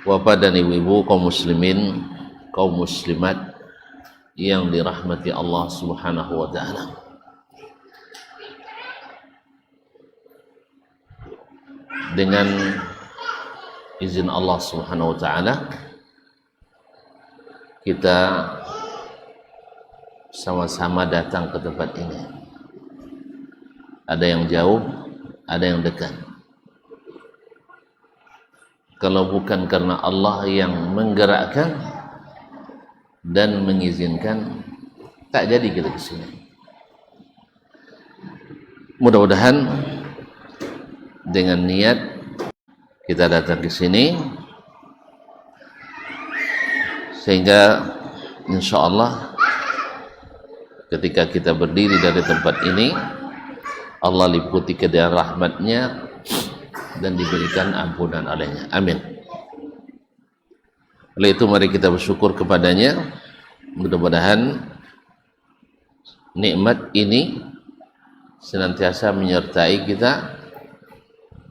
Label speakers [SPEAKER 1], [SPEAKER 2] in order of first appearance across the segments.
[SPEAKER 1] Bapak dan ibu-ibu, kaum muslimin, kaum muslimat yang dirahmati Allah Subhanahu wa taala. Dengan izin Allah Subhanahu wa taala, kita sama-sama datang ke tempat ini. Ada yang jauh, ada yang dekat. Kalau bukan karena Allah yang menggerakkan dan mengizinkan, tak jadi kita ke sini. Mudah-mudahan dengan niat kita datang ke sini, sehingga insya Allah ketika kita berdiri dari tempat ini, Allah liputi ke dalam rahmatnya dan diberikan ampunan olehnya. Amin. Oleh itu mari kita bersyukur kepadanya. Mudah-mudahan nikmat ini senantiasa menyertai kita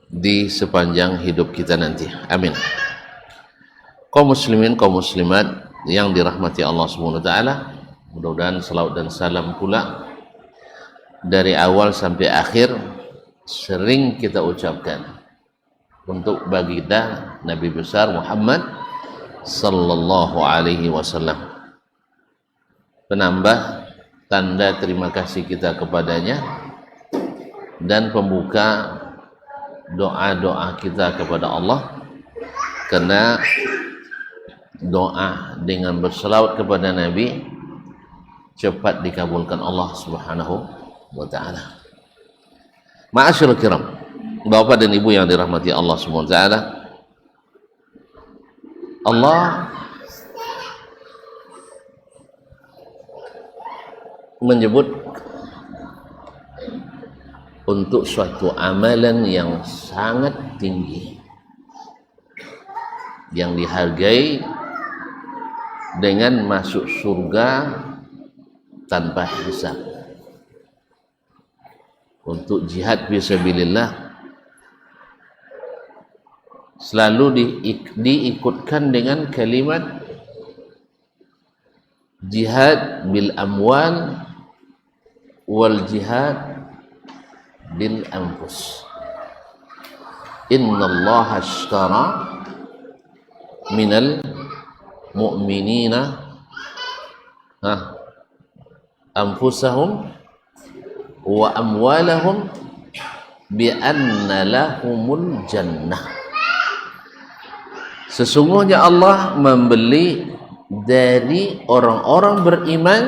[SPEAKER 1] di sepanjang hidup kita nanti. Amin. Kaum muslimin, kaum muslimat yang dirahmati Allah Subhanahu wa taala, mudah-mudahan salawat dan salam pula dari awal sampai akhir sering kita ucapkan untuk baginda Nabi besar Muhammad sallallahu alaihi wasallam, penambah tanda terima kasih kita kepadanya dan pembuka doa-doa kita kepada Allah, karena doa dengan berselawat kepada Nabi cepat dikabulkan Allah Subhanahu wa taala. Ma'asyiral kiram, Bapak dan Ibu yang dirahmati Allah Subhanahu wa taala, Allah menyebut untuk suatu amalan yang sangat tinggi, yang dihargai dengan masuk surga tanpa hisab. Untuk jihad fisabilillah selalu diikutkan dengan kalimat jihad bil amwal wal jihad bil anfus. Innallaha ashtara minal mu'minina anfusahum wa amwalahum bi anna lahumul jannah. Sesungguhnya Allah membeli dari orang-orang beriman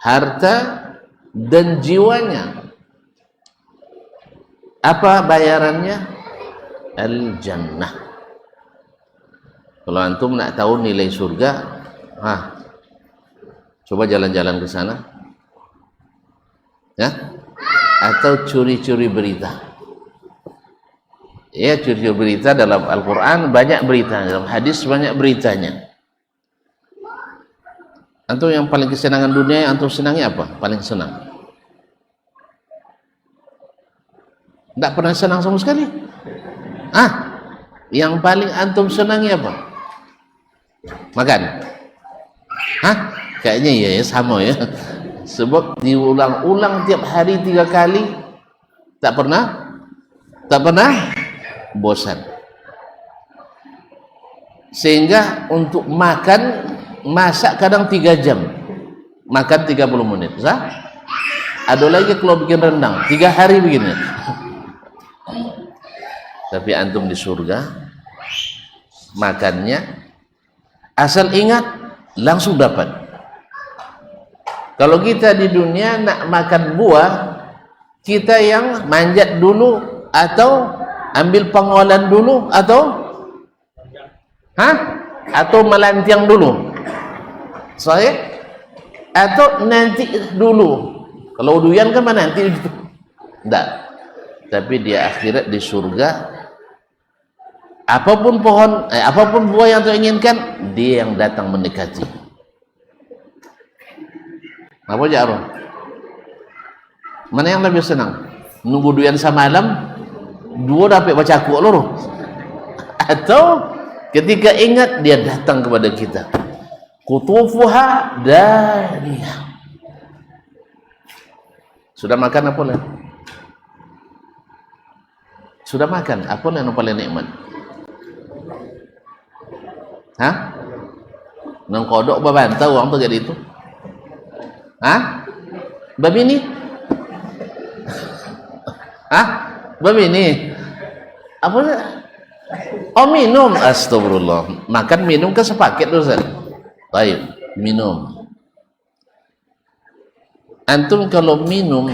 [SPEAKER 1] harta dan jiwanya. Apa bayarannya? Al-jannah. Kalau antum nak tahu nilai surga, coba jalan-jalan ke sana, ya, atau curi-curi berita. Ya, curi-curi berita dalam Al-Quran banyak berita, dalam hadis banyak beritanya. Antum yang paling kesenangan dunia, antum senangi apa? Paling senang? Tidak pernah senang sama sekali. Yang paling antum senangi apa? Makan. Kayaknya ya sama ya. Sebab diulang-ulang tiap hari 3 kali, tak pernah bosan. Sehingga untuk makan, masak kadang 3 jam, makan 30 menit. Ada lagi kalau bikin rendang 3 hari begini. Tapi antum di surga makannya asal ingat langsung dapat. Kalau kita di dunia nak makan buah, kita yang manjat dulu atau ambil pengolahan dulu atau melantiang dulu, atau nanti dulu. Kalau durian kan nanti, enggak. Tapi di akhirat, di surga, apapun pohon, apapun buah yang Tuhan inginkan, dia yang datang mendekati. Apa jaro? Mana yang lebih senang? Nunggu durian semalam, 2 dapat baca aku loro. Atau ketika ingat dia datang kepada kita, kutufuha daniyah. Sudah makan apa lah? Sudah makan apa yang paling nikmat? Hah? Nang kodok babantau orang tu jadi itu? Hah? Babi ni? Hah? Babi ni? Apa? Oh, minum. Astagfirullah. Makan minum kan sepaket tu, Ustaz. Baik, minum. Antum kalau minum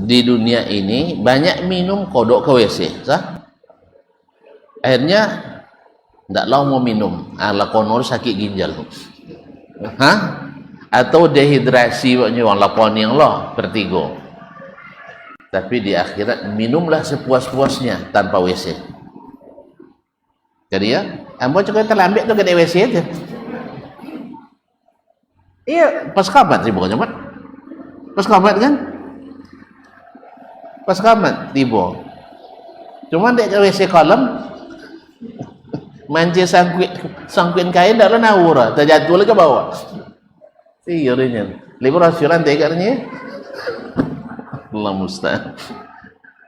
[SPEAKER 1] di dunia ini banyak minum kodok ke WC, sah? Akhirnya tidak mau minum, ala konor sakit ginjal. Hah? Atau dehidrasi waknya orang lapon yang lo vertigo. Tapi di akhirat minumlah sepuas-puasnya tanpa WC. Jadi ya, ambo cakap terlambat tu ke WC aja. Iya, pas kamat sih bukannya, Mat. Pas kamat kan? Pas kamat tiba. Cuma dek ke WC kolam manje sangkuin kain dak lah nawura, terjatuh lagi ke bawah. Iya dia. Libur rasulan tegaknya. Allah musta'an.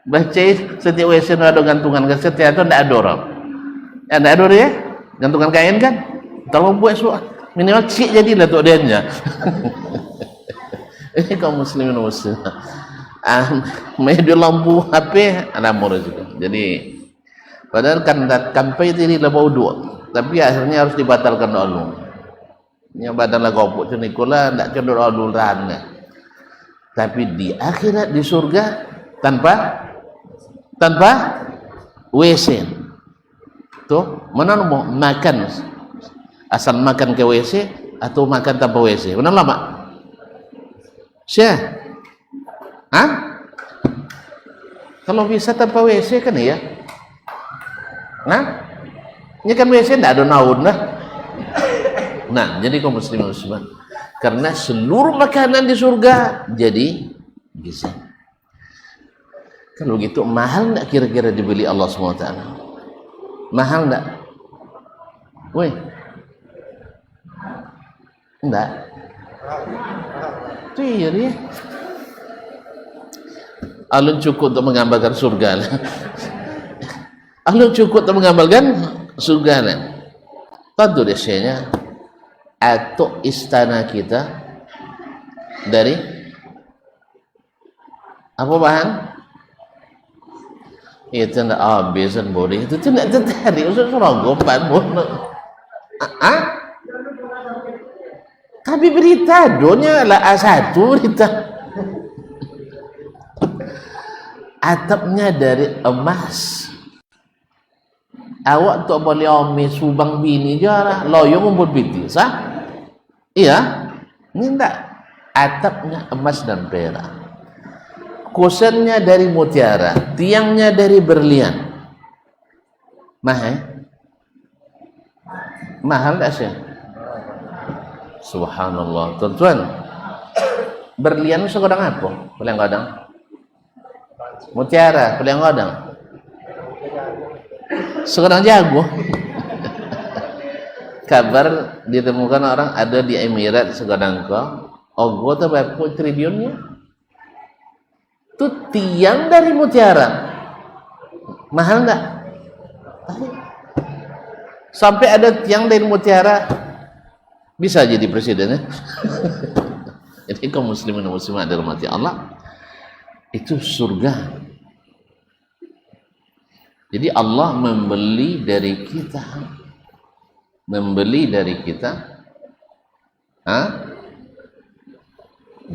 [SPEAKER 1] Baca setiap WC ada gantungan ke setiap itu ndak ada orang. Ya ndak ada ya? Gantungan kain kan? Kalau buat suah minimal cik jadilah tu dia. Ini kaum muslimin muslim. Media lampu HP ada murah juga. Jadi padahal kan kampai tadi lebau dua, tapi akhirnya harus dibatalkan dulu. Ini badan lah kopuk tu Nikola tak cendur dulu rana. Tapi di akhirat di surga tanpa WC. Tuh, mana mau makan asal makan ke WC atau makan tanpa WC? Mana lama? Syah? Hah? Kalau bisa tanpa WC kan ya? Nah, ini kan WC tidak ada naun lah. Nah, jadi kaum muslimin muslimat, karena seluruh makanan di surga jadi gizi. Kalau gitu mahal enggak kira-kira dibeli Allah SWT? Mahal enggak? Woi. Enggak. Itu iya dia. Alun cukup untuk menggambarkan surga lah. Alun cukup untuk menggambarkan surga lah. Tentu desanya atau istana kita dari apa bahan? Itu tidak habis dan boleh. Itu tidak tertarik. Usah seragam bangun. Tapi berita dunia lah A1 berita. Atapnya dari emas. Awak tak boleh omeh subang bini je lah. Loyo membuat biti, sah? Iya, ini tak. Atapnya emas dan perak. Kusennya dari mutiara, tiangnya dari berlian. Mahal? Mahal tak sih? Subhanallah, tuan-tuan. Berlian itu kadang apa? Paling kadang mutiara, paling kadang sekarang jago. Kabar ditemukan orang ada di Emirat sekarang kau ogo tu berapa triliunnya tu tiang dari mutiara. Mahal enggak? Sampai ada tiang dari mutiara bisa jadi presiden ya. Jadi kaum muslimin dan muslimat dirahmati Allah, itu surga. Jadi Allah membeli dari kita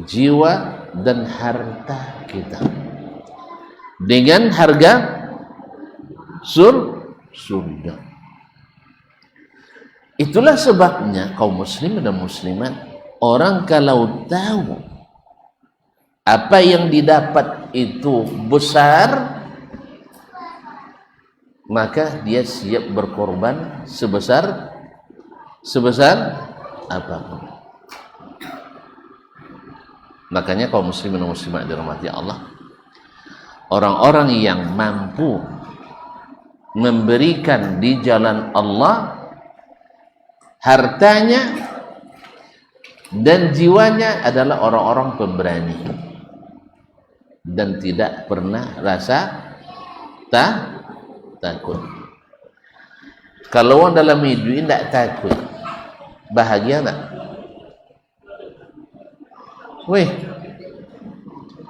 [SPEAKER 1] jiwa dan harta kita dengan harga surga. Itulah sebabnya kaum muslimin dan muslimat, orang kalau tahu apa yang didapat itu besar, maka dia siap berkorban sebesar apapun. Makanya kaum muslimin dan muslimat dirahmati Allah, orang-orang yang mampu memberikan di jalan Allah hartanya dan jiwanya adalah orang-orang pemberani dan tidak pernah rasa takut. Kalau orang dalam hidup tidak takut, bahagia tak?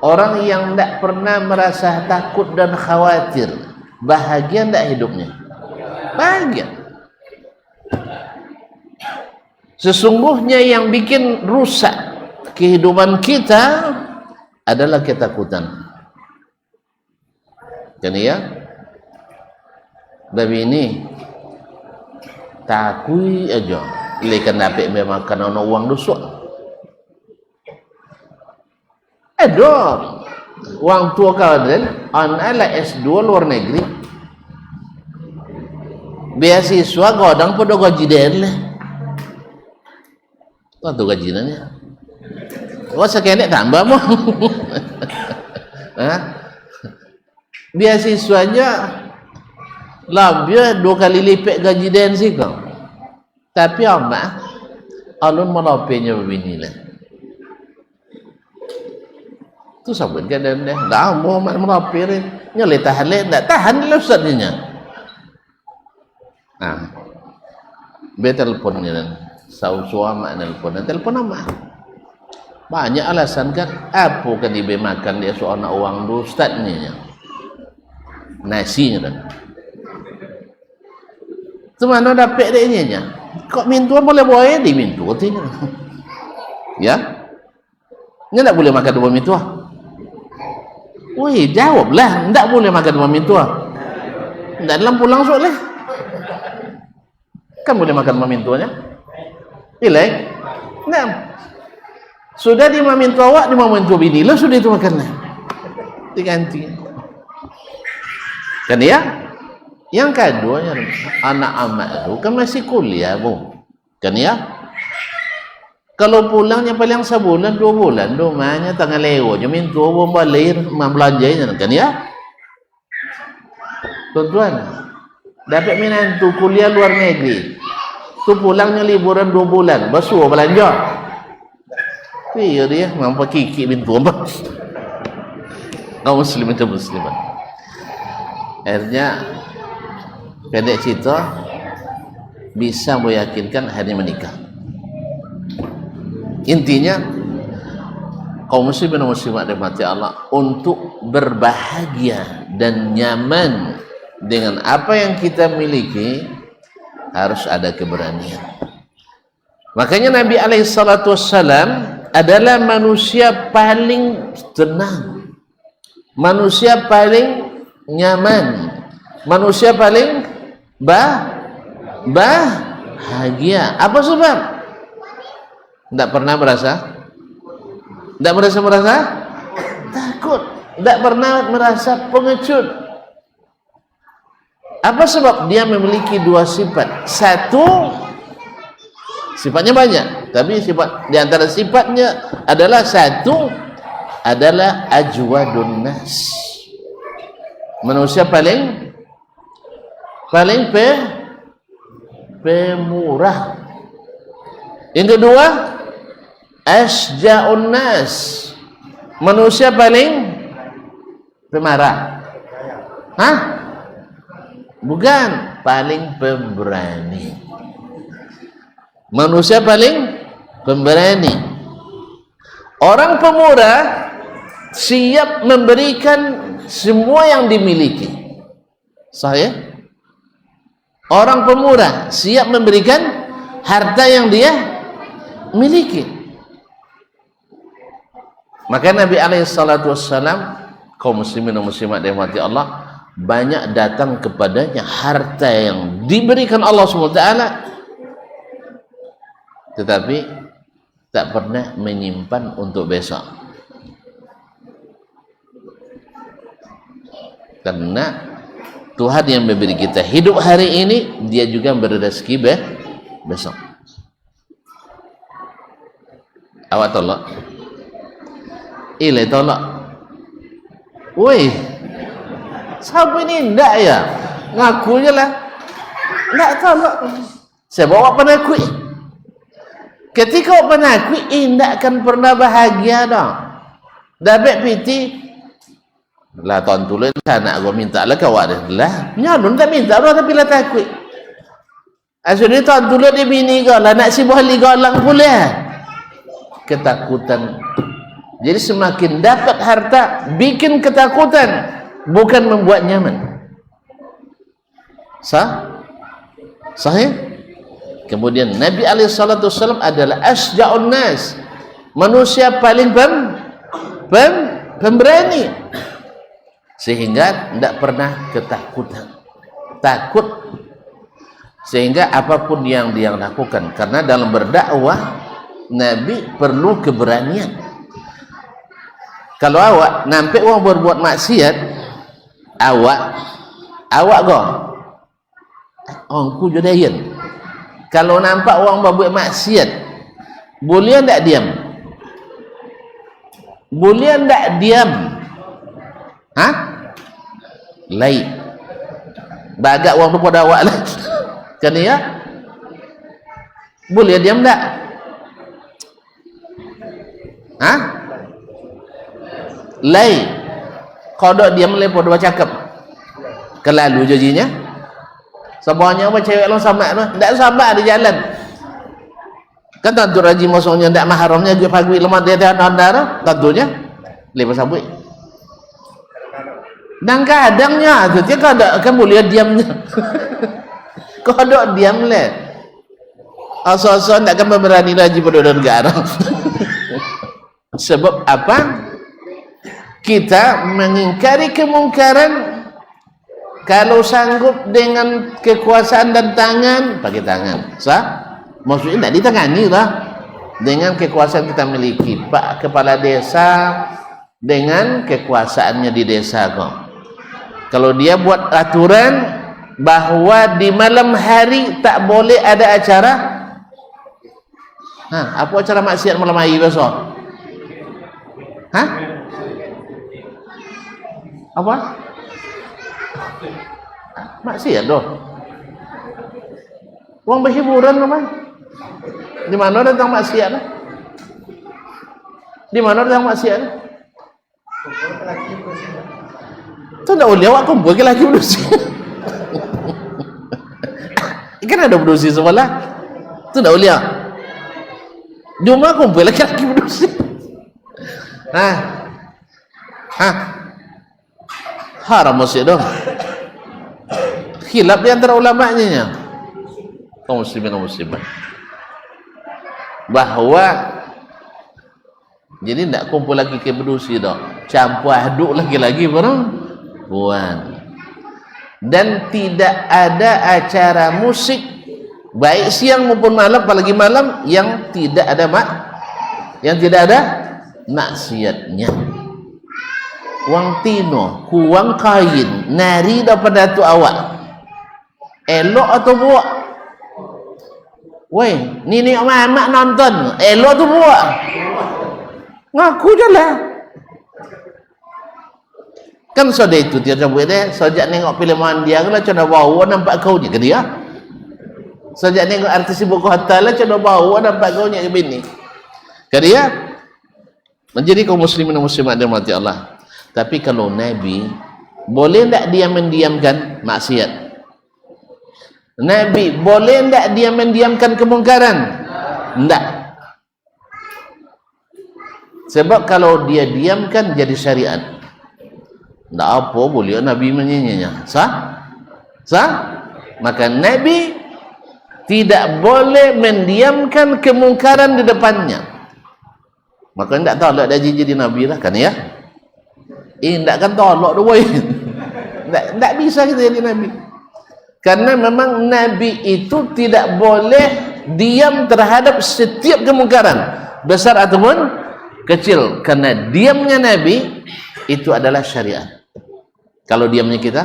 [SPEAKER 1] Orang yang tidak pernah merasa takut dan khawatir, bahagia tak hidupnya? Bahagia. Sesungguhnya yang bikin rusak kehidupan kita adalah ketakutan. Kan ya? Tapi ini takui aja. Ilekan dapat makan ono uang dusuk. Dong. Uang tua kau dan anak S2 luar negeri. Beasiswa godang pada gaji lah. Kau tu gajiannya. Kau sekian tambah mau. Beasiswanya lebih 2 kali lipat gaji dan sih kau. Tapi amat alun melopenya beginilah. Tu sabun kan dan dah. Dah Muhammad melapirin. Nyali tahan le, tak tahan le ustaznya. Be teleponnya dan suama nelpon. Telepon apa? Banyak alasan kan. Apa kan dibe makan dia soal nak uang du ustaznya. Nasinya dan. Tu mana dapat dia nya? Kok mintuan boleh boleh di mintu katanya. Ya? Nya tak boleh makan dua mintua. Wih, jawablah, tak boleh makan dua mintua. Tak dalam pulang soalnya. Kan boleh makan dua mintuanya? Pilih. Nah. Sudah di mintu awak, di mintu bini lo sudah itu makannya. Diganti. Kan ya? Yang keduanya anak amat itu kan masih kuliah, Bu. Kan ya? Kalau pulangnya paling sebulan 2 bulan, rumahnya tengah lewat, mintu bom balik belanjanya kan ya? Tuan-tuan, dapat menantu kuliah luar negeri. Tu pulangnya liburan 2 bulan, basuh belanja. Iya dia mampu kiki mintu apa? Kaum muslim itu muslimat. Akhirnya pendek cerita bisa meyakinkan hari menikah. Intinya kaum muslimin dan muslimat dirahmati Allah, untuk berbahagia dan nyaman dengan apa yang kita miliki harus ada keberanian. Makanya Nabi SAW adalah manusia paling tenang, manusia paling nyaman, manusia paling bahagia. Apa sebab? Tidak pernah merasa takut, tidak pernah merasa pengecut. Apa sebab? Dia memiliki 2 sifat. Satu, sifatnya banyak, tapi sifat di antara sifatnya adalah satu adalah ajwadun nas, manusia paling pemurah. Yang kedua, asja'un nas, manusia paling pemarah. Bukan, paling pemberani. Manusia paling pemberani. Orang pemurah siap memberikan semua yang dimiliki. Saya orang pemurah siap memberikan harta yang dia miliki. Maka Nabi SAW, kaum muslimin dan muslimat dirahmati Allah, banyak datang kepadanya harta yang diberikan Allah SWT, tetapi tak pernah menyimpan untuk besok. Karena Tuhan yang memberi kita hidup hari ini, dia juga memberi rezeki besok. Awak tolak. Ilai tolak. Woi, Sahabat ini enggak ya, ngaku je lah enggak tolak. Saya bawa penakui. Ketika penakui enggak akan pernah bahagia dong. Dapat piti lah tuan tulen anak gua minta lah kawan lah nyalun tak minta lah tapi lah takut asal tuan tulen dia bini kau lah nak si bohli galang pula ketakutan. Jadi semakin dapat harta bikin ketakutan, bukan membuat nyaman. Sahih? Kemudian Nabi SAW adalah asja'un nas, manusia paling pemberani, sehingga tidak pernah ketakutan, takut, sehingga apapun yang dia lakukan. Karena dalam berdakwah Nabi perlu keberanian. Kalau awak nampak orang berbuat maksiat, awak go ku jodayan. Kalau nampak orang berbuat maksiat, boleh tak diam? Boleh tak diam? Lain bagak orang tu pada awak lah kan ya, boleh diam tak? Lain kodok diam lepo dua cakap kelalu janjinya semuanya apa cewek long sama tu tak sabar di jalan kan tentu raji masuknya tak mahramnya dia pagi lemah dia andara tentunya lepo sabui. Dan kadangnya tu dia kadang kan boleh diamnya kodok diam le asal-asal tak akan berani lagi pada negara. Sebab apa? Kita mengingkari kemungkaran kalau sanggup dengan kekuasaan dan tangan, pakai tangan. Maksudnya tidak ditangani lah. Dengan kekuasaan kita miliki, Pak Kepala Desa dengan kekuasaannya di desa kok. Kalau dia buat aturan bahwa di malam hari tak boleh ada acara, apa acara maksiat malam hari besok? Apa? Maksiat doh. Uang berhiburan apa? Di mana datang maksiat? Di mana datang maksiat? Itu tak boleh awak kumpul ke laki berdosi. Kan ada berdosi sebelah. Itu tak boleh. Di rumah kumpul laki-laki berdosi. Haram masjid dong. Khilaf di antara ulamanya kaum muslimin dan muslimat bahwa jadi tidak kumpul lagi ke berdosi dong, campur aduk lagi-lagi perempuan, dan tidak ada acara musik baik siang maupun malam, apalagi malam yang tidak ada maksiatnya. Wang tino, kuang kain, nari daripada tu awak. Elok atau buat? Weh, ni mak nonton. Elok tu buat? Ngaku je lah. Kan sudah itu dia buat dia. Sejak nengok filman dia, kalau cina bawa nampak kau je ke dia. Sejak nengok artis ibu kota lah, cina bawa nampak kau je ke bini. Ke dia. Menjadi kaum muslimin dan muslimat dirahmati Allah. Tapi kalau Nabi boleh tak dia mendiamkan maksiat? Nabi boleh tak dia mendiamkan kemungkaran? Tak. Sebab kalau dia diamkan jadi syariat. Tak apa boleh Nabi menyanyinya. Sah? Maka Nabi tidak boleh mendiamkan kemungkaran di depannya. Maka tak tahu tak ada jadi Nabi lah kan ya? Tak kan tolak tu boy. Tak bisa kita jadi Nabi. Karena memang Nabi itu tidak boleh diam terhadap setiap kemungkaran, besar ataupun kecil. Karena diamnya Nabi itu adalah syariat. Kalau diamnya kita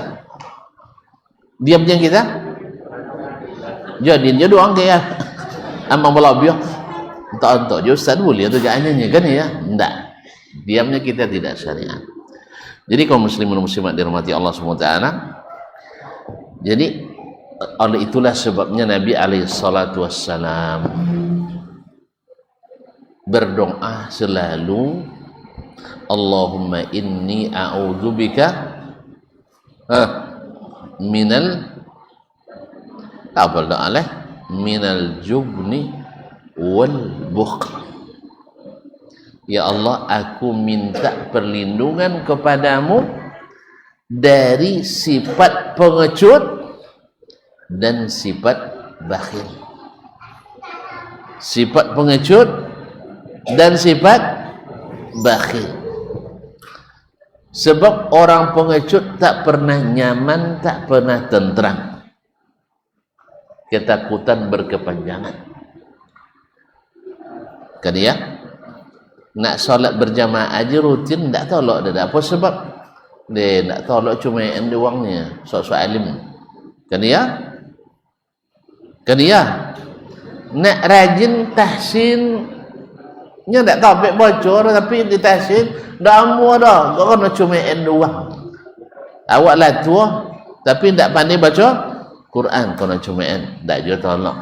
[SPEAKER 1] jadi dia doang kayak amang belabio. Untuk je Ustaz boleh tu jangannya kan ya? Tak. Diamnya kita tidak syariat. Jadi kaum muslimin dan muslimat dirahmati Allah SWT, jadi oleh itulah sebabnya Nabi alaihissalatu wassalam berdoa selalu, Allahumma inni a'udzubika minal apa doa lah, minal jubni wal bukhl. Ya Allah, aku minta perlindungan kepadamu dari sifat pengecut dan sifat bakhil. Sifat pengecut dan sifat bakhil. Sebab orang pengecut tak pernah nyaman, tak pernah tentram, ketakutan berkepanjangan. Kan ya, nak solat berjamaah aja rutin tak tolak dah. Apa sebab? Dia nak tolak cuma yang doangnya, sok-sok alim. Kan ya? Kan ya? Nak rajin tahsin nya tak tahu baik bocor tapi di tahsin dah amu dah. Kau nak cuma yang doang. Awak lah tua tapi tak pandai baca Quran, kau nak cuma yang tak juga tolak.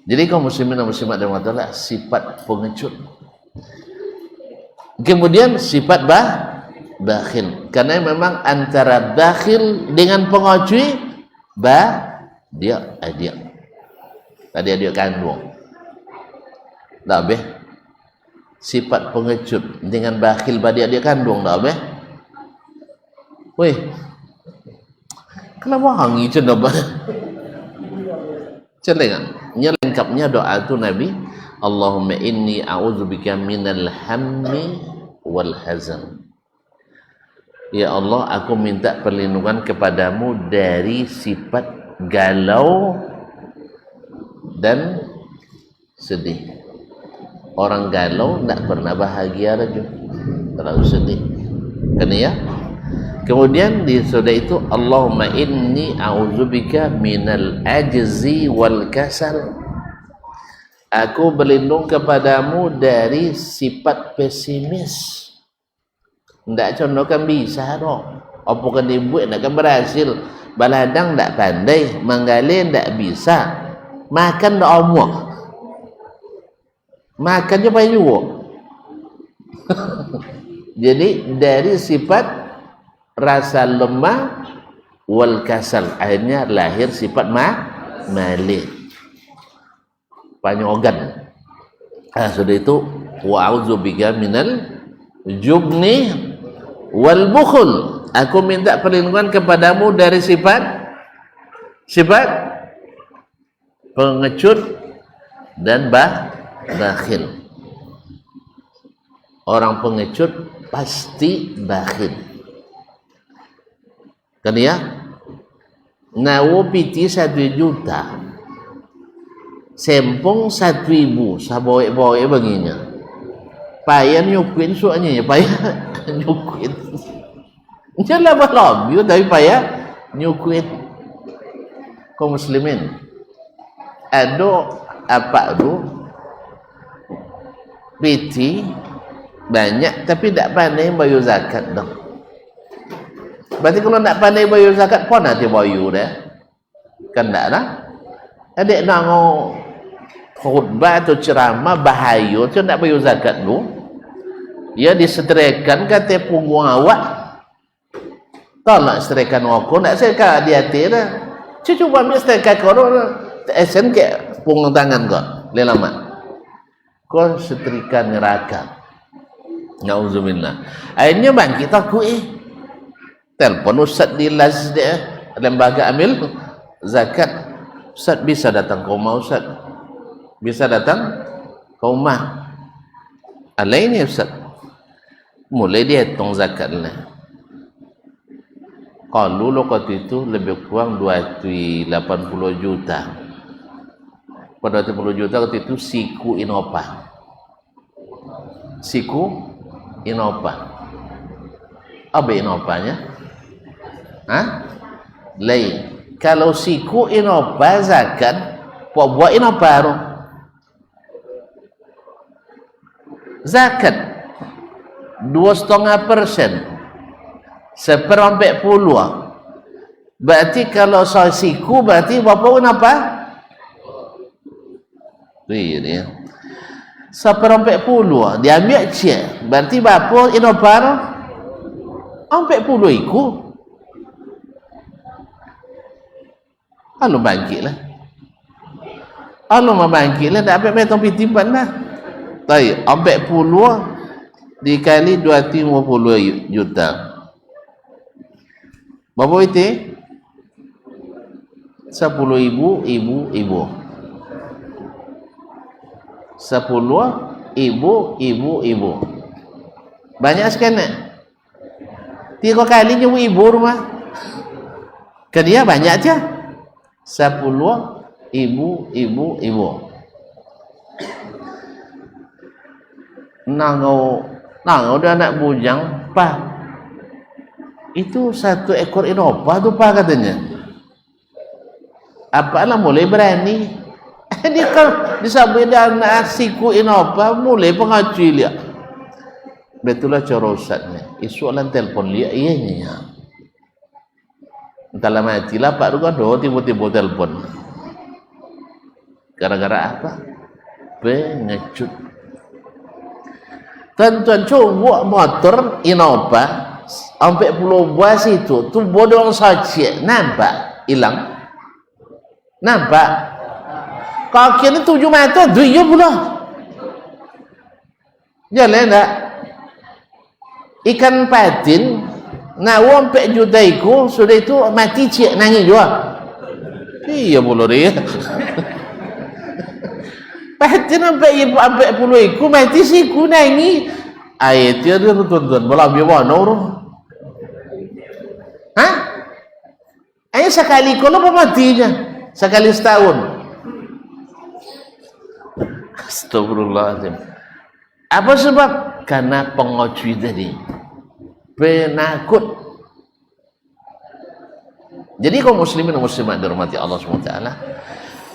[SPEAKER 1] Jadi kaum muslimin dan muslimat dan Allah, sifat pengecut. Kemudian sifat bakhil, karena memang antara bakhil dengan pengecut dia tadi dia kandung. Tak habis sifat pengecut dengan bakhil dia kandung tak habis. Weh, kenapa hangi cendoba? Celengnya lengkapnya doa itu Nabi, Allahumma inni a'udzubika minal hammi wal hazan. Ya Allah, aku minta perlindungan kepadamu dari sifat galau dan sedih. Orang galau tak pernah bahagia lagi, terlalu sedih. Kan ya? Kemudian di sudah itu, Allahumma inni a'udzubika minal ajzi wal kasal. Aku berlindung kepadamu dari sifat pesimis. Tak contohkan bisa dong. Apa kan dibuat nak kan berhasil. Baladang tak pandai, manggalin tak bisa. Makan tak omok. Makan je payah juga. Jadi dari sifat rasa lemah wal kasal, akhirnya lahir sifat malih, panyogan. Sudah itu wa a'udzubika minal jubni wal bukhl. Aku minta perlindungan kepadamu dari sifat pengecut dan bakhil. Orang pengecut pasti bakhil. Kan ya? Nawo piti 1 juta, sempong 1.000, saboy-boy baginya. Payah nyukuin soalnya, payah nyukuin. Janganlah berlobby, tapi payah nyukuin. Kaum muslimin, ada apa tu? Piti banyak tapi tak pandai bayar zakat dah. Berarti kalau nak pandai bayar zakat pun nanti bayar dah. Kan tak lah. Adik nak khutbah atau ceramah bahaya tu nak bayar zakat tu. Ya diseterikan kata punggung awak. Tolak seterikan aku nak seterikan di hati dah. Cuba ambil seterikan kau esen ke punggung tangan kau. Lelama. Kau seterikan neraka. Nauzubillah. Akhirnya bangkit aku telefon Ustaz di Laz dia, lembaga ambil zakat. Ustaz bisa datang ke rumah Ustaz? Bisa datang ke rumah. Alai ni Ustaz. Mulai dia hitung zakat lah. Kalau waktu itu lebih kurang 280 juta. Pada 80 juta waktu itu siku Innova. Siku Innova. Apa Innovanya? Lain. Kalau siku Innova zakat, buat Innova baru. Zakat 2,5%. seperempat puluh. Berarti kalau siku berarti berapa kenapa? Iya dia. Seperempat puluh dia ambil cek. Berarti berapa inopar? 40 iku. Kalau bangkitlah. Kalau mau bangkitlah tak apa metong pitipan dah. Baik, 40 dikali 250 juta. Berapa itu? 10.000 ibu. 10 ibu. Banyak sekali. 3 kali nyewa ibu rumah. Ke dia banyak aja. 10 ibu. Nangau dia anak bujang, Pak. Itu 1 ekor Innova tu Pak katanya. Apalah mulai berani. Dia kan disabui dia anak siku Innova mulai pengacu dia. Betullah cara ustaznya. Isu lan telpon dia ianya. Entahlah matilah Pak juga do tiba-tiba telpon. Gara-gara apa? Pengecut. Tuan-tuan coba motor Innova sampai Pulau Buas itu tu bodong saja nampak hilang. Nampak kaki ni 7 meter 2 pula jalan tak ikan patin nak 4 juta iku sudah itu mati cik nangis juga iya pula dia patin sampai 40 iku mati siku nangis ayat dia tuan-tuan bola biar warna hah? Ayat sekali kalau apa matinya sekali setahun. Astagfirullahaladzim. Apa sebab? Karena pengoci tadi penakut. Jadi kaum muslimin dan muslimat dirahmati Allah SWT,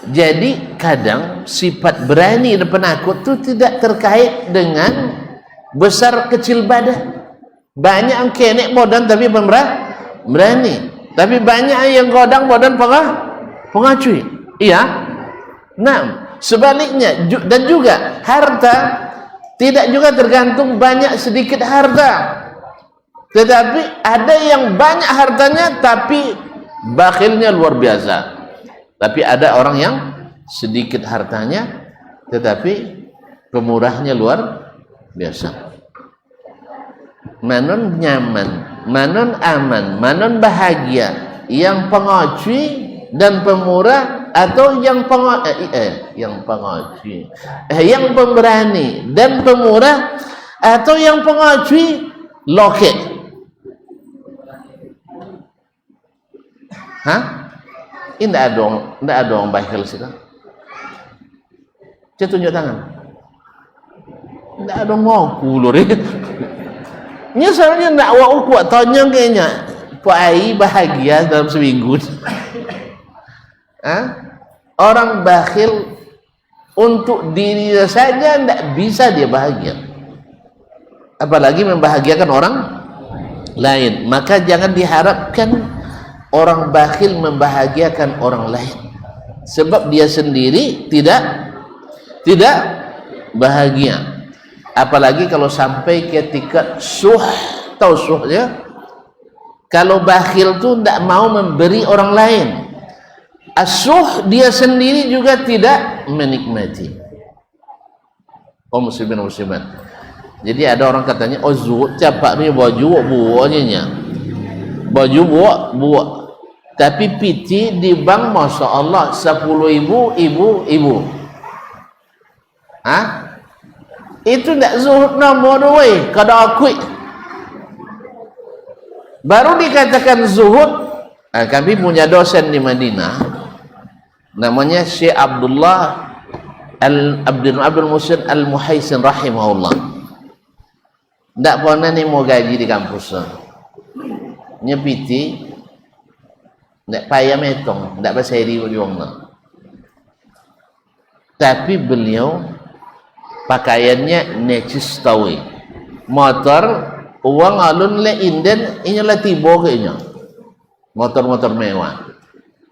[SPEAKER 1] jadi kadang sifat berani dan penakut itu tidak terkait dengan besar kecil badan. Banyak yang kenek badan tapi berani, tapi banyak yang godang badan pengacui. Iya. Nah, sebaliknya dan juga harta tidak juga tergantung banyak sedikit harta. Tetapi ada yang banyak hartanya tapi bakhilnya luar biasa. Tapi ada orang yang sedikit hartanya tetapi pemurahnya luar biasa. Manon nyaman, manon aman, manon bahagia. Yang pengocui dan pemurah atau yang yang pemberani dan pemurah atau yang pengocui loket. Hah? Ini tidak ada orang bakhil sekarang. Saya tunjuk tangan. Tidak ada ngaku lor. Ini sebenarnya nak kuat tanya kayaknya. Pak Ai bahagia dalam seminggu. Orang bakhil untuk dirinya saja tidak bisa dia bahagia, apalagi membahagiakan orang lain. Maka jangan diharapkan orang bakhil membahagiakan orang lain, sebab dia sendiri tidak bahagia. Apalagi kalau sampai ketika tahu suhnya, kalau bakhil tu tidak mau memberi orang lain, asuh dia sendiri juga tidak menikmati. Muslimin muslimat. Jadi ada orang katanya, oh zuhud capak ni baju buahnya, baju buah. Tapi piti di bank masya Allah 10.000 ibu. Itu tidak zuhud nombor 2 kada akui. Baru dikatakan zuhud. Kami punya dosen di Madinah namanya Syekh Abdul Muhsin Al-Muhaisin rahimahullah. Tak pernah ni mau gaji di kampus nyepiti tak payah metong, tak berseri ujungnya. Tapi beliau pakaiannya necis tawi, motor uang alun le inden inya tibo ke inya motor-motor mewah,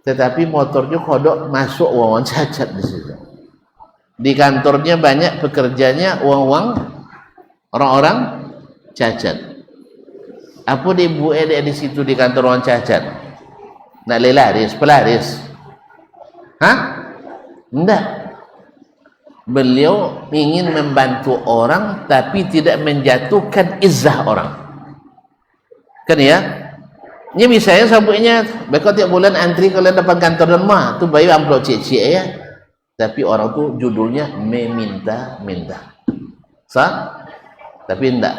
[SPEAKER 1] tetapi motornya kodok masuk uang cacat di situ. Di kantornya banyak pekerjanya uang-uang orang-orang cacat. Apa dia buat di situ di kantor orang cacat? Nak laris, pelaris? Hah? Enggak. Beliau ingin membantu orang tapi tidak menjatuhkan izzah orang. Kan ya? Ini misalnya sabuknya, bekal tiap bulan antri kalian depan kantor dan mah, tu bayu amplop cik-cik ya. Tapi orang tu judulnya meminta-minta. Sah? Tapi enggak.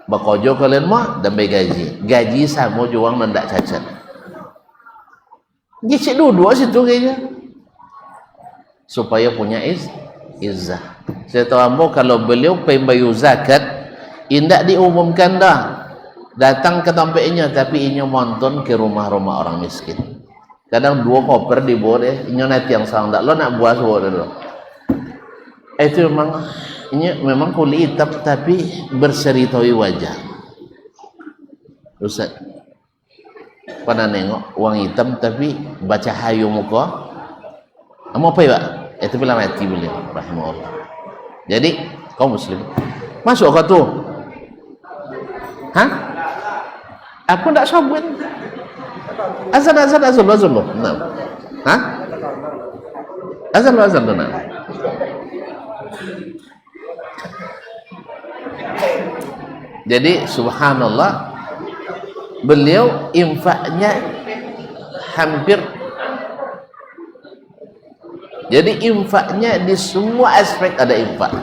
[SPEAKER 1] Bakojo kalian mah dan bayi gaji. Gaji sama juang dan enggak cacat. Dia cik duduk situ kayaknya. Supaya punya izzah. Saya tahu ambo kalau beliau pembayu zakat, indak diumumkan dah. Datang ke tempatnya tapi inya monton ke rumah-rumah orang miskin. Kadang 2 koper dibawa deh, inya nanti yang sang tak lo nak buat semua dulu. Itu memang kulit hitam tapi berseri-tawi wajah. Ustaz, pernah nengok uang hitam tapi baca hayu muka. Kamu apa ya Pak? Itu bilang mati beliau, rahimahullah. Jadi kaum muslim masuk ke tu? Hah? Aku tak sabun. Azan loh. Nah. Hah? Azan loh nah. Jadi subhanallah, beliau infaknya hampir, jadi infaknya di semua aspek ada infak.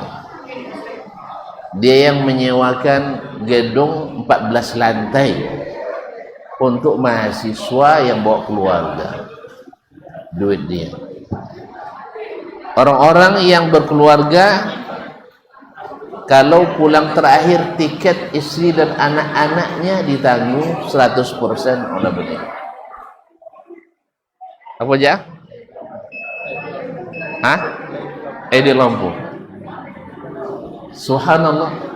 [SPEAKER 1] Dia yang menyewakan gedung 14 lantai untuk mahasiswa yang bawa keluarga, duit dia. Orang-orang yang berkeluarga, kalau pulang terakhir tiket istri dan anak-anaknya ditanggung 100% oleh beliau. Apa aja? Hah? Di Lampung. Subhanallah.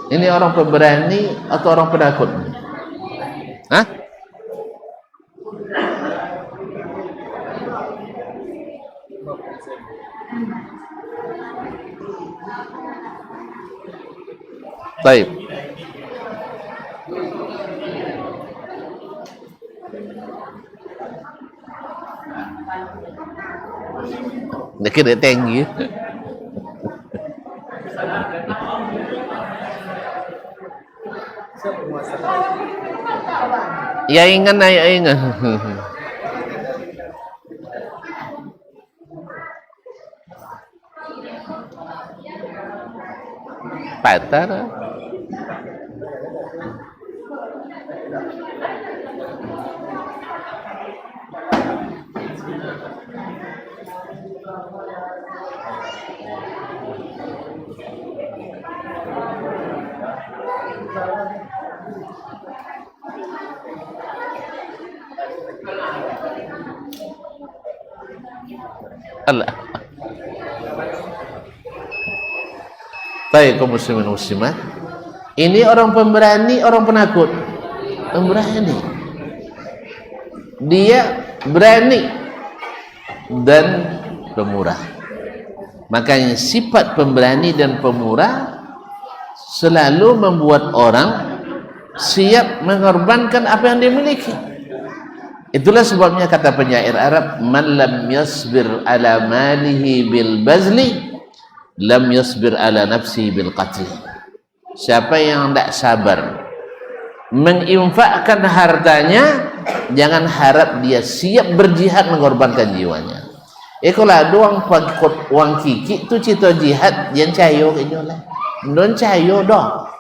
[SPEAKER 1] Ini orang pemberani atau orang penakut? Hah? Baik. Dia kira tinggi. Ya ingat. Patah. Allah. Baik kaum muslimin muslimat. Ini orang pemberani, orang penakut. Pemberani. Dia berani dan pemurah. Makanya sifat pemberani dan pemurah selalu membuat orang siap mengorbankan apa yang dimiliki. Itulah sebabnya kata penyair Arab, man lam yasbir ala malihi bil bazli lam yasbir ala nafsi bil qatl. Siapa yang tidak sabar menginfakkan hartanya, jangan harap dia siap berjihad mengorbankan jiwanya. Kalau ada orang pakut uang kiki tu cita jihad yang cayo kayaknya lah. Non cayo dah.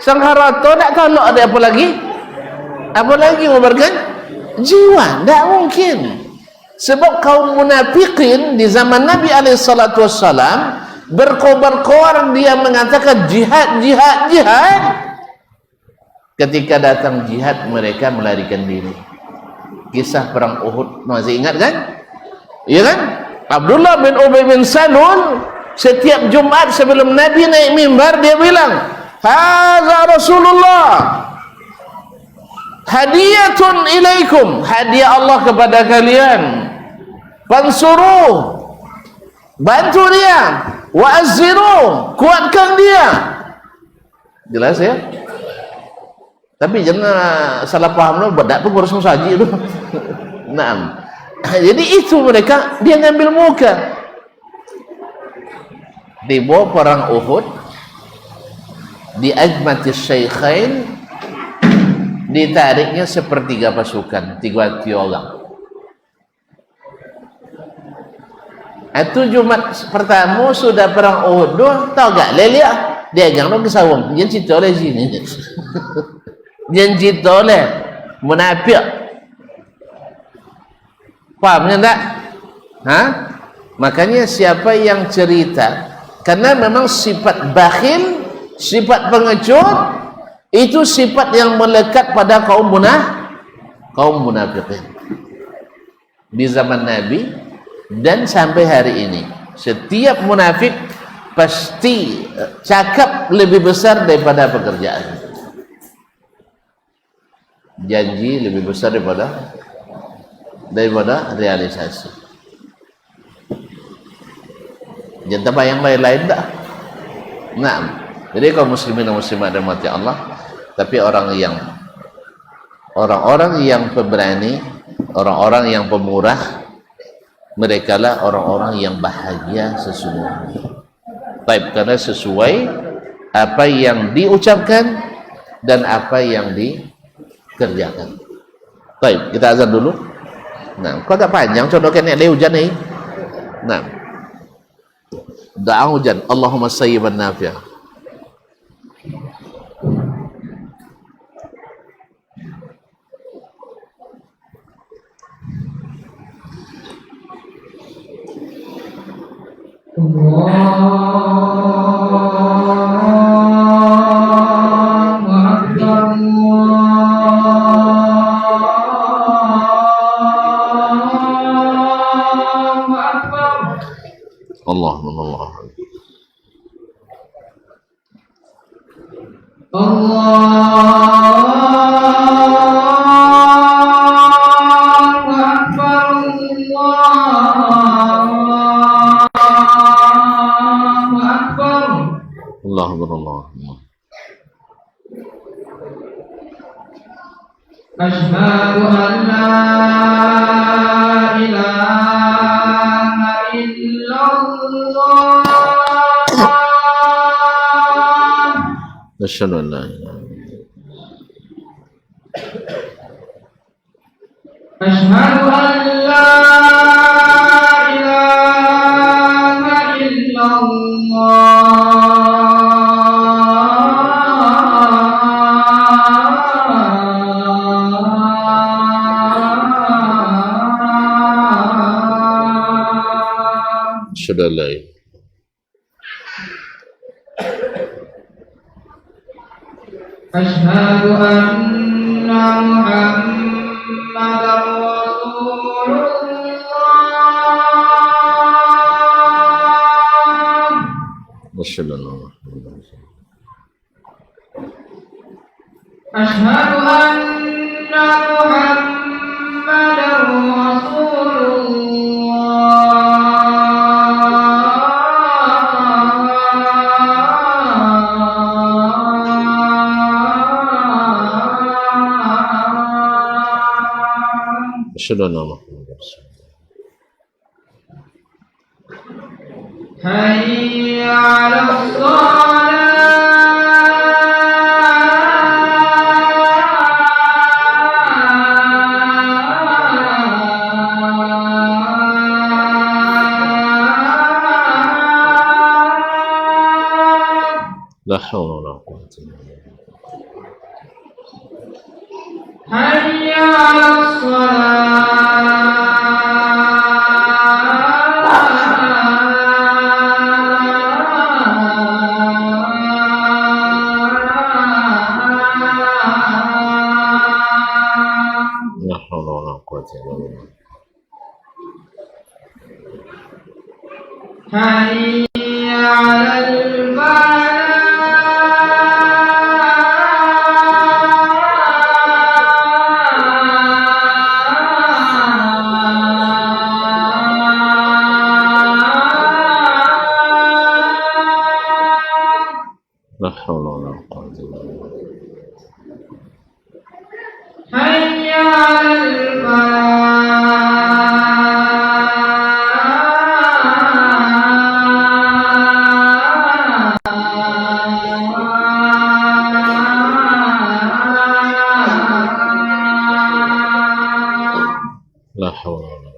[SPEAKER 1] Sang harata tak tahu ada apa lagi? Apa lagi mengobarkan jiwa? Tak mungkin. Sebab kaum munafikin di zaman Nabi SAW berkobar-kobar, dia mengatakan jihad. Ketika datang jihad, mereka melarikan diri. Kisah perang Uhud masih ingat kan? Iya kan? Abdullah bin Ubay bin Salul setiap Jumat sebelum Nabi naik mimbar dia bilang, "Hadza Rasulullah, hadiyatun ilaikum, hadiah Allah kepada kalian. Fansuruh, bantu dia, wa azziru, kuatkan dia." Jelas ya? Tapi jangan salah paham lo, badak tu ngurus saji tu. Nah, jadi itu mereka, dia ngambil muka. Dibawa perang Uhud, di Ajmatis Syaikhain, ditariknya sepertiga pasukan, 3 orang. Itu Jumat pertama sudah perang Uhud tu, tahu gak lelia dia jangan ke sawang, dia cerita oleh sini. Dia cerita oleh munafik. Pahamnya tak? Ha? Makanya siapa yang cerita, karena memang sifat bakhil, sifat pengecut, itu sifat yang melekat pada kaum munafikin di zaman Nabi dan sampai hari ini. Setiap munafik pasti cakap lebih besar daripada pekerjaan, janji lebih besar daripada realisasi. Jangan bayang lain-lain tak. Nah, jadi kaum muslimin dan muslimat dan mati Allah, tapi orang-orang yang pemberani, orang-orang yang pemurah, mereka lah orang-orang yang bahagia sesungguhnya. Baik, karena sesuai apa yang diucapkan dan apa yang dikerjakan. Baik, kita azan dulu. Nah, kau agak panjang contohnya ni hujan ni. Nah, doa hujan, Allahumma sayyiban nafi'ah.
[SPEAKER 2] Asyhadu an la ilaha illallah.
[SPEAKER 1] Asyhadu an la ilaha illallah.
[SPEAKER 2] Asyhadu an la ilaha illallah.
[SPEAKER 1] Sudah lain.
[SPEAKER 2] Asyhadu anna Muhammadar Rasulullah.
[SPEAKER 1] Asyhadu anna Muhammadar Rasulullah.
[SPEAKER 2] Asyhadu anna Muhammadar Rasulullah.
[SPEAKER 1] Asyhadu anna Muhammadar Rasulullah.
[SPEAKER 2] Hayya 'alas shalah.
[SPEAKER 1] La haula wala quwwata illa billah.
[SPEAKER 2] Hayya 'alas
[SPEAKER 1] La haula wala quwwata illa billah.
[SPEAKER 2] حي على الفلاح
[SPEAKER 1] La hawla wa la quwwata illa billah.
[SPEAKER 2] حي على الفلاح
[SPEAKER 1] La hawla wa la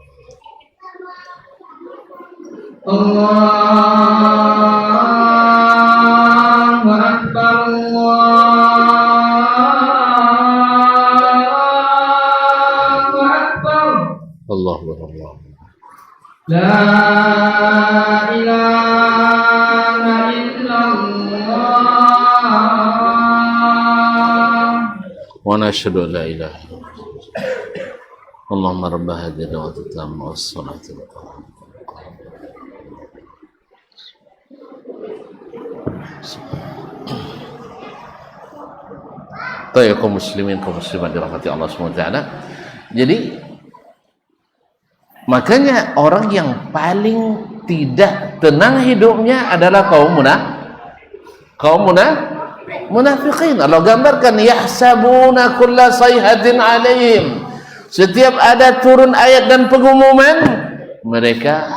[SPEAKER 2] الله أكبر الله أكبر
[SPEAKER 1] Allahu Akbar.
[SPEAKER 2] لا إله إلا الله
[SPEAKER 1] ونشهد أن لا إله إلا الله. اللهم رب هذه الدعوة التامة والصلاة القائمة. Baik kaum muslimin kaum muslimat dirahmati Allah SWT. Jadi makanya orang yang paling tidak tenang hidupnya adalah kaum munafiqin. Allah gambarkan yahsabuna kulla sayhatin alaihim. Setiap ada turun ayat dan pengumuman, mereka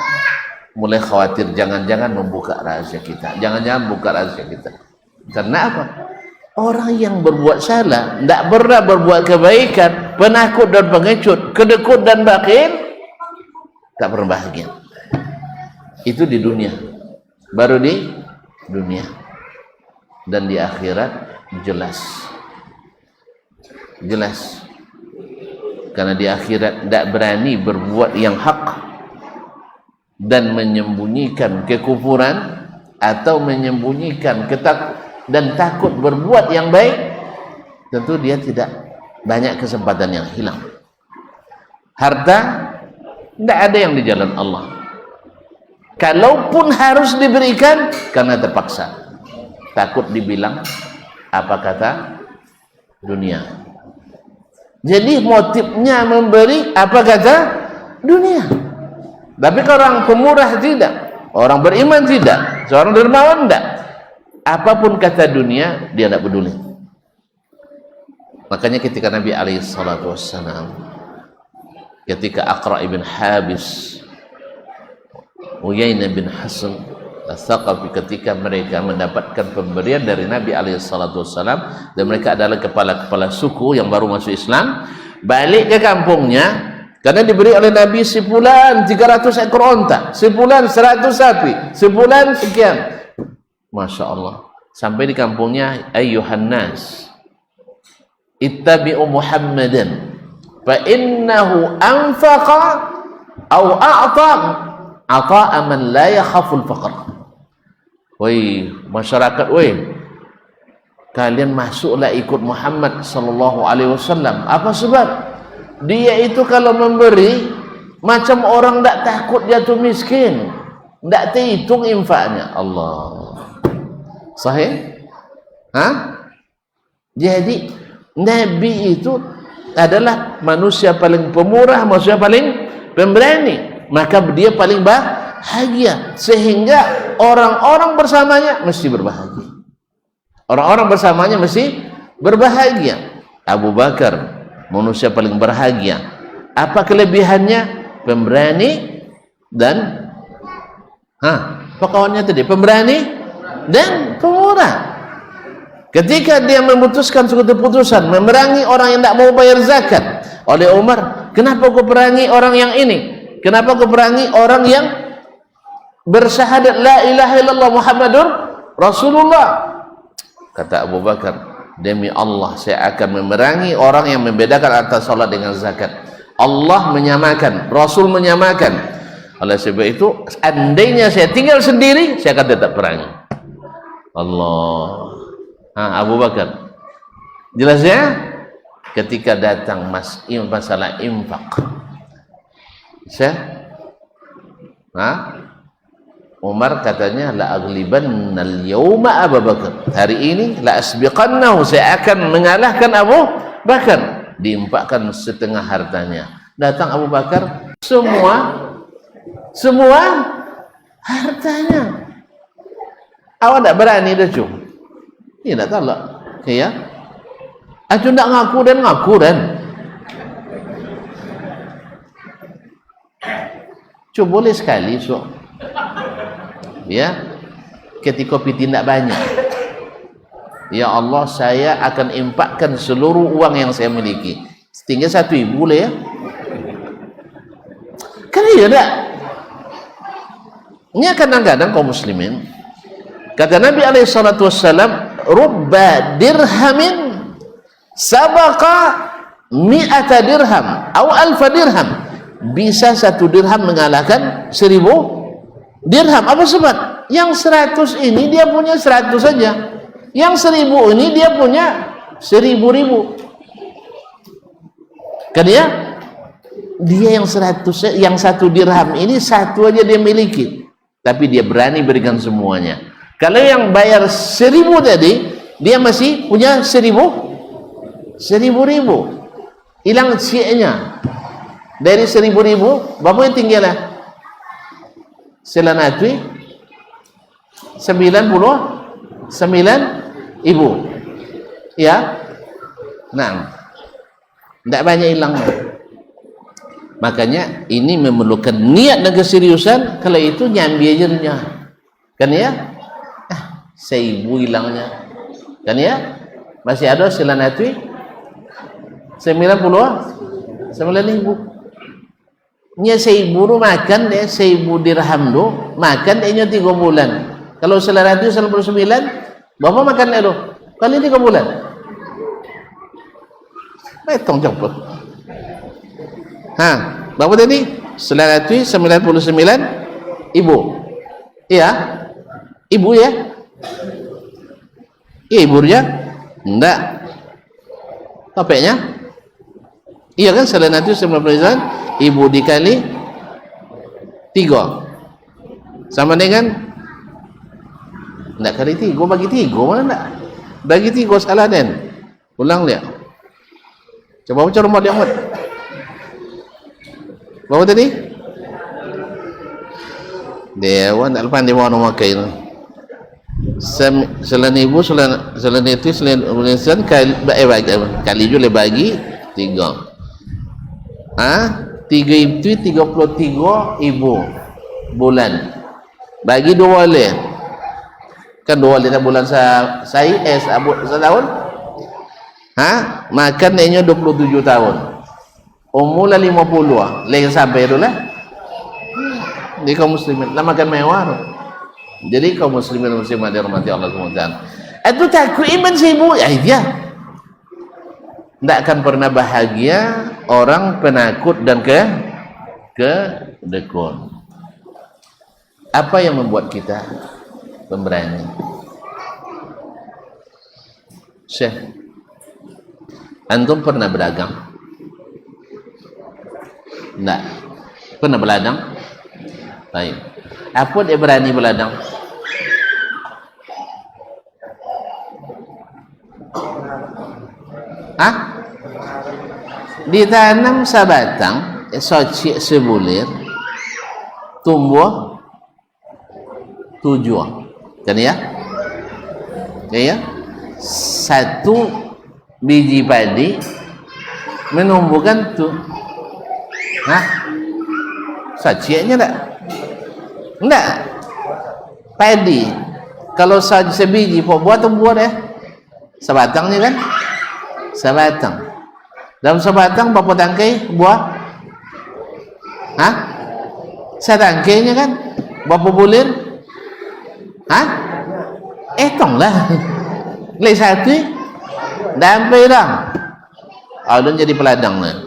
[SPEAKER 1] mulai khawatir jangan-jangan membuka rahasia kita. Jangan-jangan buka rahasia kita. Karena apa? Orang yang berbuat salah, tidak pernah berbuat kebaikan, penakut dan pengecut, kedekut dan bakhil, tak pernah bahagia. Itu di dunia, baru di dunia, dan di akhirat jelas, karena di akhirat tidak berani berbuat yang hak dan menyembunyikan kekufuran atau menyembunyikan dan takut berbuat yang baik, tentu dia tidak banyak kesempatan yang hilang. Harta tidak ada yang di jalan Allah, kalaupun harus diberikan karena terpaksa, takut dibilang apa kata dunia. Jadi motifnya memberi apa kata dunia. Tapi kalau orang pemurah tidak, orang beriman tidak, seorang dermawan tidak, apapun kata dunia dia tidak peduli. Makanya ketika Nabi SAW, ketika Aqra' ibn Habis, Uyainah bin Hasan Al-Thaqafi, ketika mereka mendapatkan pemberian dari Nabi SAW, dan mereka adalah kepala-kepala suku yang baru masuk Islam, balik ke kampungnya karena diberi oleh Nabi sebulan 300 ekor onta, sebulan 100 sapi, sebulan sekian. Masya Allah. Sampai di kampungnya, ayyuhan nas ittabi'u Muhammadan fa innahu anfaqa aw a'ta'a man la yakhaful faqr. Woi masyarakat, woi kalian masuklah ikut Muhammad sallallahu alaihi wasallam. Apa sebab? Dia itu kalau memberi macam orang tak takut jatuh miskin, tak terhitung infaknya. Allah. Sahih? Jadi Nabi itu adalah manusia paling pemurah, manusia paling pemberani, maka dia paling bahagia, sehingga orang-orang bersamanya mesti berbahagia. Orang-orang bersamanya mesti berbahagia. Abu Bakar manusia paling berbahagia. Apa kelebihannya? Pemberani dan pokoknya tadi pemberani dan pemurah. Ketika dia memutuskan suatu keputusan memerangi orang yang tidak mau bayar zakat, oleh Umar, kenapa kau perangi orang yang ini? Kenapa kau perangi orang yang bersyahadat la ilaha illallah Muhammadur Rasulullah? Kata Abu Bakar, demi Allah saya akan memerangi orang yang membedakan antara salat dengan zakat. Allah menyamakan, Rasul menyamakan. Oleh sebab itu, andainya saya tinggal sendiri, saya akan tetap perangi. Allah. Abu Bakar. Jelas ya? Ketika datang masalah infak. Umar katanya la aghlibanna al-yawma Abu Bakar, hari ini la asbiqannahu, saya akan mengalahkan Abu Bakar. Diimpakkan setengah hartanya. Datang Abu Bakar, semua hartanya. Awak tak berani dah cu. Ini tak tahu lah. Ya. Aku tak ngaku dan. Cu boleh sekali so. Ya. Ketika piti tidak banyak. Ya Allah, saya akan impakkan seluruh uang yang saya miliki. Tinggal 1,000 boleh ya? Kan iya tak? Ini kadang-kadang kaum muslimin, kata Nabi SAW, rubba dirhamin sabaqa mi'ata dirham atau alfa dirham. Bisa 1 dirham mengalahkan 1,000 dirham. Apa sebab? Yang 100 ini dia punya 100 saja, yang 1,000 ini dia punya 1,000. Kan dia yang 100, yang 1 dirham ini 1 aja dia miliki, tapi dia berani berikan semuanya. Kalau yang bayar 1,000 tadi, dia masih punya 1,000 hilang siaknya. Dari 1,000 berapa yang tinggal lah? Selanatwi 99,000 ya. Nah, tidak banyak hilang. Makanya ini memerlukan niat dan keseriusan. Kalau itu nyambi aja kan ya. 1,000 hilangnya kan ya. Masih ada selanatwi 99,000. Nya 1,000 tu makan dia 1,000 dirham tu makan dia 3 bulan. Kalau selanatwi 99 berapa makan dia tu kali 3 bulan? Hitung coba. Berapa tadi? Selanatwi 99,000. Iya. Ibu ya? Iya ibu ya? Enggak. Topeknya? Iya kan, selanatwi 99, ibu dikali 3 sama dengan enggak kali 3, bagi 3 mana enggak? Bagi 3 salah Den. Ulang dia. Coba baca rumah dia Ahmad. Berapa tadi? Dewan tak lepas dia bawa nama kain. Selain ibu, selain itu, selain kali juga bagi 3. 3 itu 33,000 bulan. Bagi 2 wali. Kan 2 wali bulan setahun. Makan dia 27 tahun. Umurlah 50 lagi sampai tu lah. Jadi kaum muslimin lah makan mewah tu. Jadi kaum muslimin muslimat dirahmati Allah SWT, itu takut iman 1,000 ya dia tidak akan pernah bahagia orang penakut dan kedekun. Apa yang membuat kita pemberani? Syekh, antum pernah berdagang? Enggak. Pernah berladang? Baik. Apa dia berani berladang? Ditanam sabatang, socik sebulir, tumbuh 7. Kan ya? Ya? 1 biji padi menumbuhkan saciknya enggak padi. Kalau sebiji buat tumbuh ya sebatangnya kan, sebatang. Dalam sebatang berapa tangkai buah? Setangkainya kan berapa bulir? Hitunglah. Lek 1 sampai dah. Adun jadi peladang lah.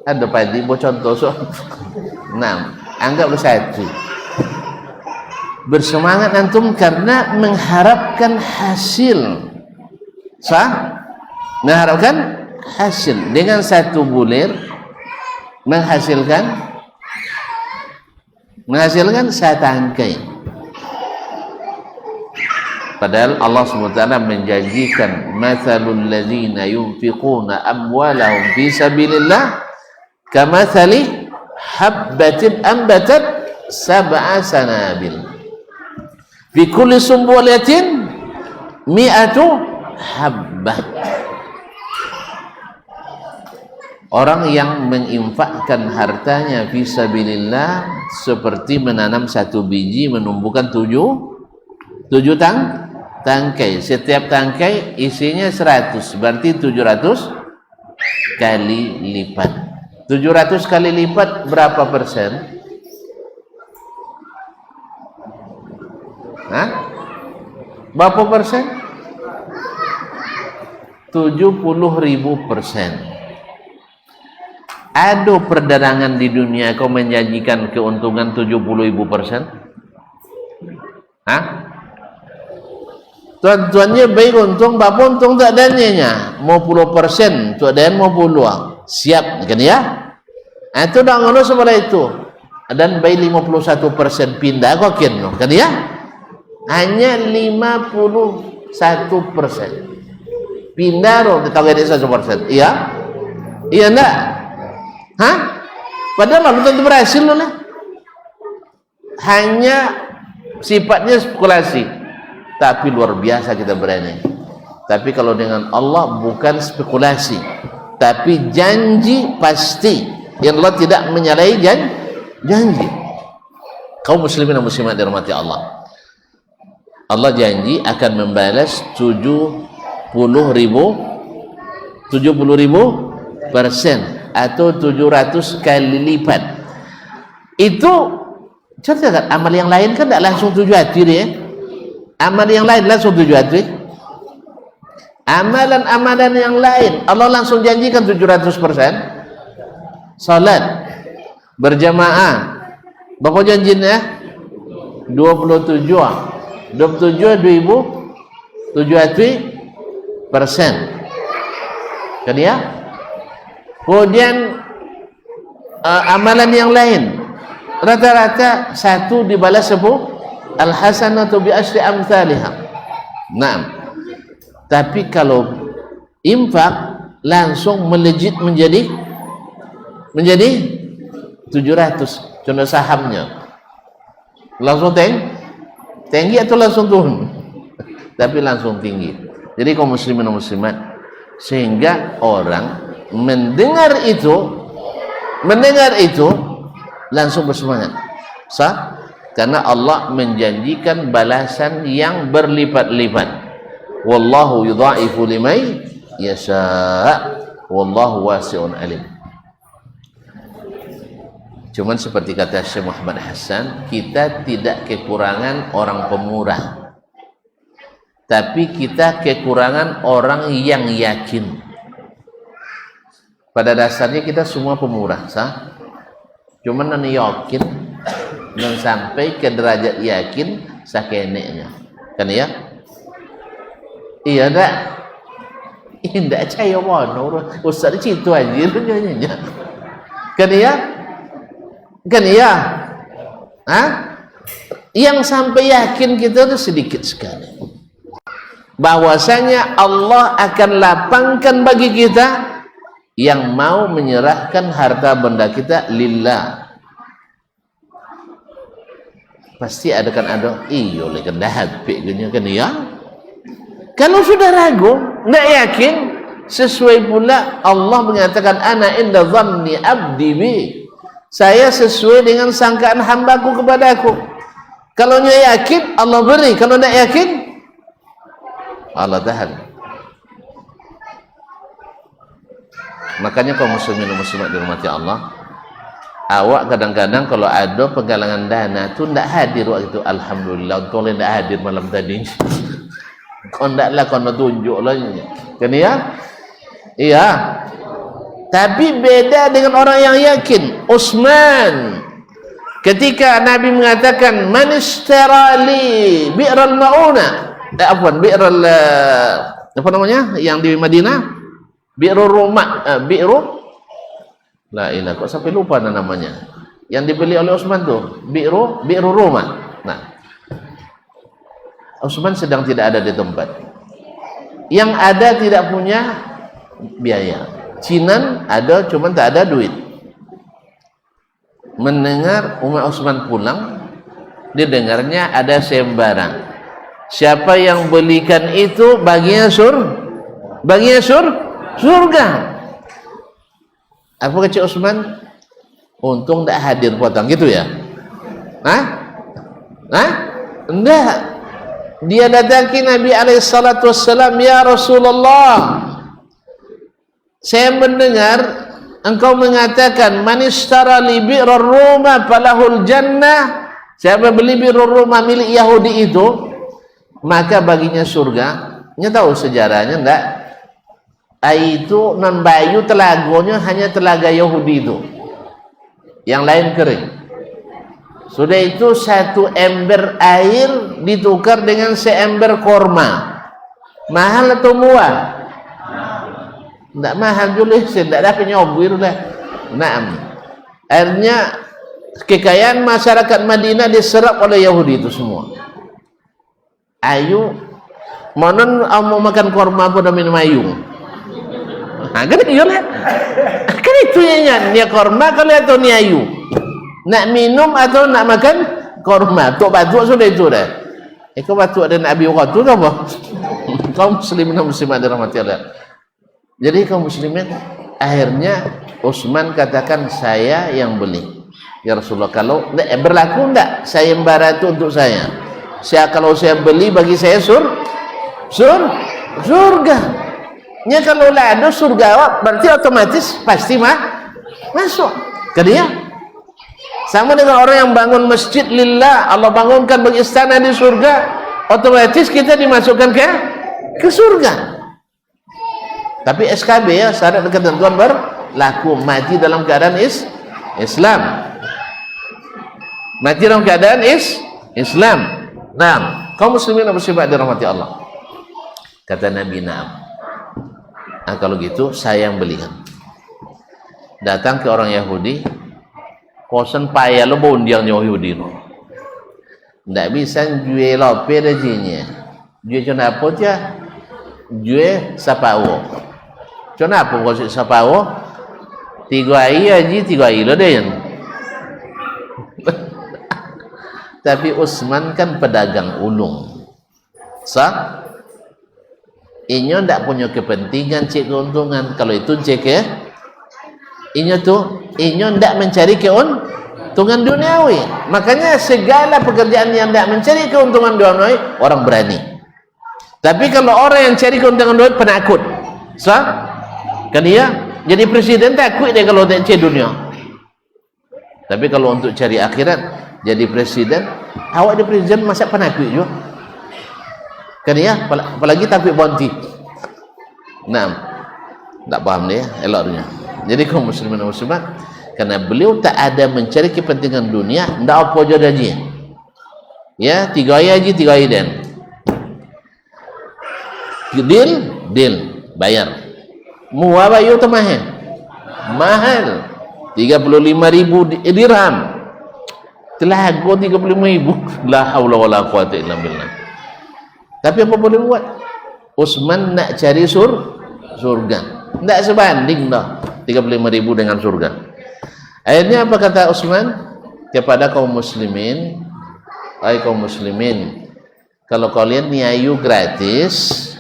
[SPEAKER 1] Ada padi buat contoh so. 6. Anggaplah 1. Bersemangat antum karena mengharapkan hasil. Mengharapkan hasil dengan 1 bulir menghasilkan menghasilkan satangkai. Padahal Allah SWT menjanjikan mathalul ladzina yunfiquna amwalahum fi sabilillah kamathali habbatin ambatat sab'a sanabil fi kulli sumbulatin mi'atu habbah. Orang yang menginfakkan hartanya fi sabilillah seperti menanam satu biji menumbuhkan tujuh tangkai. Setiap tangkai isinya 100, berarti 700 kali lipat. 700 kali lipat berapa persen? Hah? Berapa persen? 70.000%. Ada perdagangan di dunia kau menjanjikan keuntungan 70.000%? Hah? Tuan-tuannya baik untung, bapak untung tak adanya. Mau 10%, tu ada mau puluh. Siap, kan ya? Itu dah ngono seperti itu. Dan baik 51% pindah kok kan ya? Hanya 51%. Pindah loh, tahu ini 1%. Iya? Iya enggak? Hah? Padahal belum tentu berhasil loh lah. Hanya sifatnya spekulasi. Tapi luar biasa kita berani. Tapi kalau dengan Allah bukan spekulasi, tapi janji pasti. Yang Allah tidak menyalahi janji. Kaum muslimin dan muslimat dirahmati Allah. Allah janji akan membalas 70.000% atau 700 kali lipat. Itu contoh kan amal yang lain kan tidak langsung 7 hati ya. Amal yang lain langsung 7 hati. Amalan-amalan yang lain Allah langsung janjikan 700%. Salat berjamaah berapa janjinya? 27 7% kan ya. Kemudian amalan yang lain rata-rata 1 dibalas 10. Al-hasanatu bi asyri amsalihha. Nah, tapi kalau infak langsung melejit menjadi 700. Contoh sahamnya langsung tinggi atau langsung turun? Tapi langsung tinggi. Jadi kaum muslimin dan muslimat, sehingga orang mendengar itu langsung bersemangat. Sah? Karena Allah menjanjikan balasan yang berlipat-lipat. Wallahu yudha'ifu liman yasha' wallahu wasi'un alim. Cuman seperti kata Syekh Muhammad Hasan, kita tidak kekurangan orang pemurah, tapi kita kekurangan orang yang yakin. Pada dasarnya kita semua pemurah, sah? Cuman nani yakin dan sampai ke derajat yakin sakeneknya, kan ya? Iya enggak? Indah caya mana ustaz itu aja nyanyinya, kan ya? Kan ya? Hah? Yang sampai yakin kita itu sedikit sekali. Bahwasanya Allah akan lapangkan bagi kita yang mau menyerahkan harta benda kita lillah. Pasti ada iyo lekan dah pikirnya kan ya. Kalau sudah ragu, tidak yakin, sesuai pula Allah mengatakan ana inda dhanni abdi bi. Saya sesuai dengan sangkaan hambaku kepadaku. Kalau dia yakin, Allah beri. Kalau tidak yakin, Allah tahan. Makanya kaum muslimin dan muslimat dirahmati Allah, awak kadang-kadang kalau ada penggalangan dana tu tidak hadir waktu itu. Alhamdulillah, kau tidak hadir malam tadi. Kau tidaklah kau tunjuk lah, kan ya? Iya. Tapi beda dengan orang yang yakin. Utsman, ketika Nabi mengatakan man istarali bi'ral mauna, bi'ral apa namanya yang di Madinah, bi'rul rumah, bi'ru la ilah, kok sampai lupa namanya yang dibeli oleh Utsman tuh, Bi'ru Roma. Nah, Utsman sedang tidak ada di tempat. Yang ada tidak punya biaya. Cinan ada, cuman tak ada duit. Mendengar Umar Utsman pulang, didengarnya ada sembarang. Siapa yang belikan itu baginya surga. Apa kata Utsman? Untung tak hadir potong gitu ya. Enggak. Dia datangi Nabi SAW, ya Rasulullah, saya mendengar engkau mengatakan man ishtara li bi'rar Roma falahul jannah. Siapa beli bi'rar Roma milik Yahudi itu, maka baginya surga. Nya tahu sejarahnya enggak? Itu non bayu telagonya hanya telaga Yahudi itu. Yang lain kering. Sudah itu satu ember air ditukar dengan seember korma. Mahal atau murah? Tidak mahal juga, tidak dapat nyobir lah. Naam. Akhirnya kekayaan masyarakat Madinah diserap oleh Yahudi itu semua. Ayu, monon mau makan korma pun dah minum ayu. Kan iyalah. Kan itu ya korma kalau atau ni ayu. Nak minum atau nak makan korma. Tok batuk sudah itu dah. Kau batuk dan Abi Uqat tu apa? Kaum muslimin dan muslimat dirahmati Allah. Jadi kaum muslimin, akhirnya Utsman katakan, saya yang beli. Ya Rasulullah, kalau berlaku enggak sayembara itu untuk saya? Kalau saya beli bagi saya surga. Nya kalau lah ada surga, berarti otomatis pasti masuk. Ke dia. Sama dengan orang yang bangun masjid lillah, Allah bangunkan bagi istana di surga, otomatis kita dimasukkan ke surga. Tapi SKB ya, syarat dan ketentuan berlaku, mati dalam keadaan Islam. Mati dalam keadaan Islam. Nah, kaum muslimin dan muslimat dirahmati Allah. Kata Nabi, na'am. Nah, kalau gitu saya yang belikan. Datang ke orang Yahudi, kosan payah lo bondiang Yahudi no. Ndak bisa jual lope rejinya. Jual cuma apa dia? Jual sapawo. Cuma apa kau sapawo? 3 hari lo deh. Tapi Utsman kan pedagang ulung. Sah? Inyo ndak punya kepentingan cek keuntungan. Kalau itu cek ya, inyo ndak mencari keuntungan duniawi. Makanya segala pekerjaan yang ndak mencari keuntungan duniawi, orang berani. Tapi kalau orang yang cari keuntungan duniawi, penakut. Sah? Kan dia jadi presiden takut dia kalau tak cari dunia. Tapi kalau untuk cari akhirat, jadi presiden, awak jadi presiden masa penakut juga. Kan ya, apalagi takut bonti. Nah, tak paham dia eloknya. Jadi kaum muslimin dan muslimat, karena beliau tak ada mencari kepentingan dunia, ndak apa je dah je. Ya, 3 hari 3 hari dan. Deal, bayar. Muah bayu tu mahal. 35.000 dirham. Telaga 35.000. La haula wala quwata illa billah. Tapi apa boleh buat? Utsman nak cari surga. Tak sebanding dah 35.000 dengan surga. Akhirnya apa kata Utsman kepada kaum muslimin? Hai kaum muslimin, kalau kalian niayu gratis,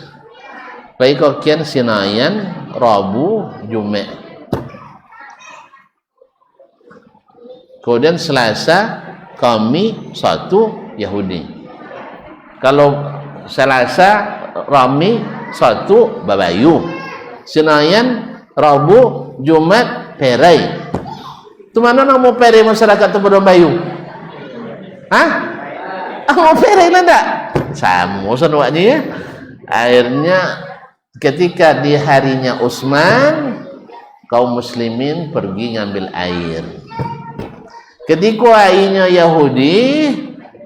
[SPEAKER 1] baik kalian Senayan, Rabu, Jumat. Kemudian Selasa kami satu Yahudi. Kalau Selasa Rami satu Babayu, Senayan, Rabu, Jumat Perai. Tu mana nak mau Perai masyarakat tu pada Bayu? Mau Perai lah tak? Sama sanwaknya ya. Akhirnya ketika di harinya Utsman, kaum muslimin pergi ngambil air. Ketika airnya Yahudi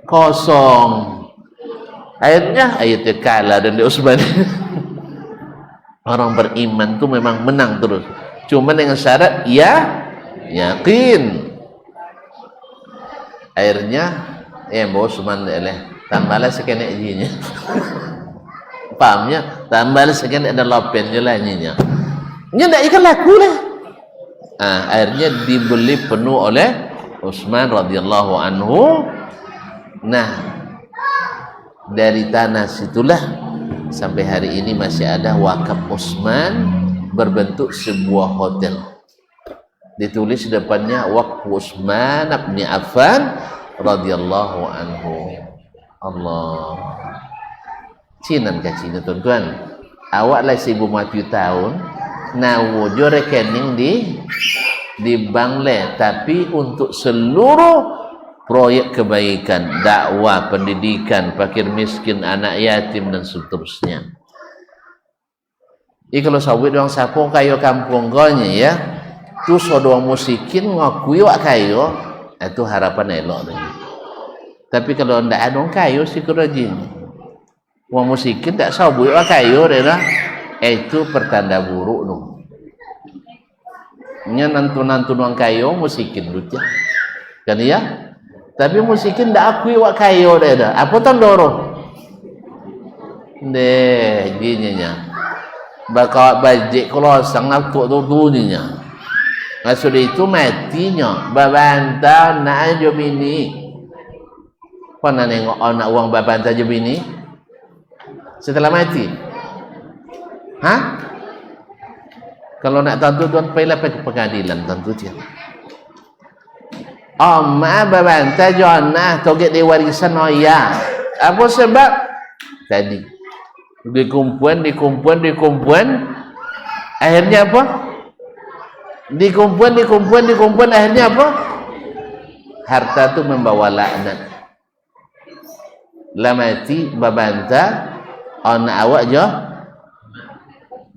[SPEAKER 1] kosong. Akhirnya ayatnya kalah dan di Utsman. Orang beriman tu memang menang terus. Cuma dengan syarat ya yakin. Airnya bawa Usman leh tambahlah sekenek jinya. Pahamnya? Tambahlah sekenek ada lopen je lah nyinya. Nya ndak ikan laku lah. Akhirnya dibeli penuh oleh Utsman radhiyallahu anhu. Nah, dari tanah situlah sampai hari ini masih ada wakaf Utsman berbentuk sebuah hotel. Ditulis depannya Waqf Utsman bin Affan radhiyallahu anhu. Allah. Cinan ka Cina tuan-tuan. Awak lah 1,000 tahun nawujo rekening di bank le, tapi untuk seluruh proyek kebaikan, dakwah, pendidikan, fakir miskin, anak yatim dan seterusnya. Kalau sawit orang sapo kayo kampung gonya ya, tu sodoang musikin ngakui wak kayo, itu harapan elok lagi. Tapi kalau ndak ada orang kayo sih kerajin, wong musikin tak sabui wak kayo deh lah, itu pertanda buruk dong. Nya nantu orang kayo musikin lucu, kan ya? Tapi musikin ndak akui wak kayo deh dah. Apa tandoro? Deh, gininya. Bakal bajik kalau sangat tu ninya. Maksud itu matinya babanta nak aja bini. Pernah nengok anak uang babanta aja bini setelah mati? Hah? Kalau nak tentu tuan pergilah ke pengadilan tentu dia. Ma babanta jana toget di warisan oya. Apa sebab? Tadi dikumpuan akhirnya apa? Dikumpuan akhirnya apa? Harta tu membawa laknat. Lamati babanta anak awak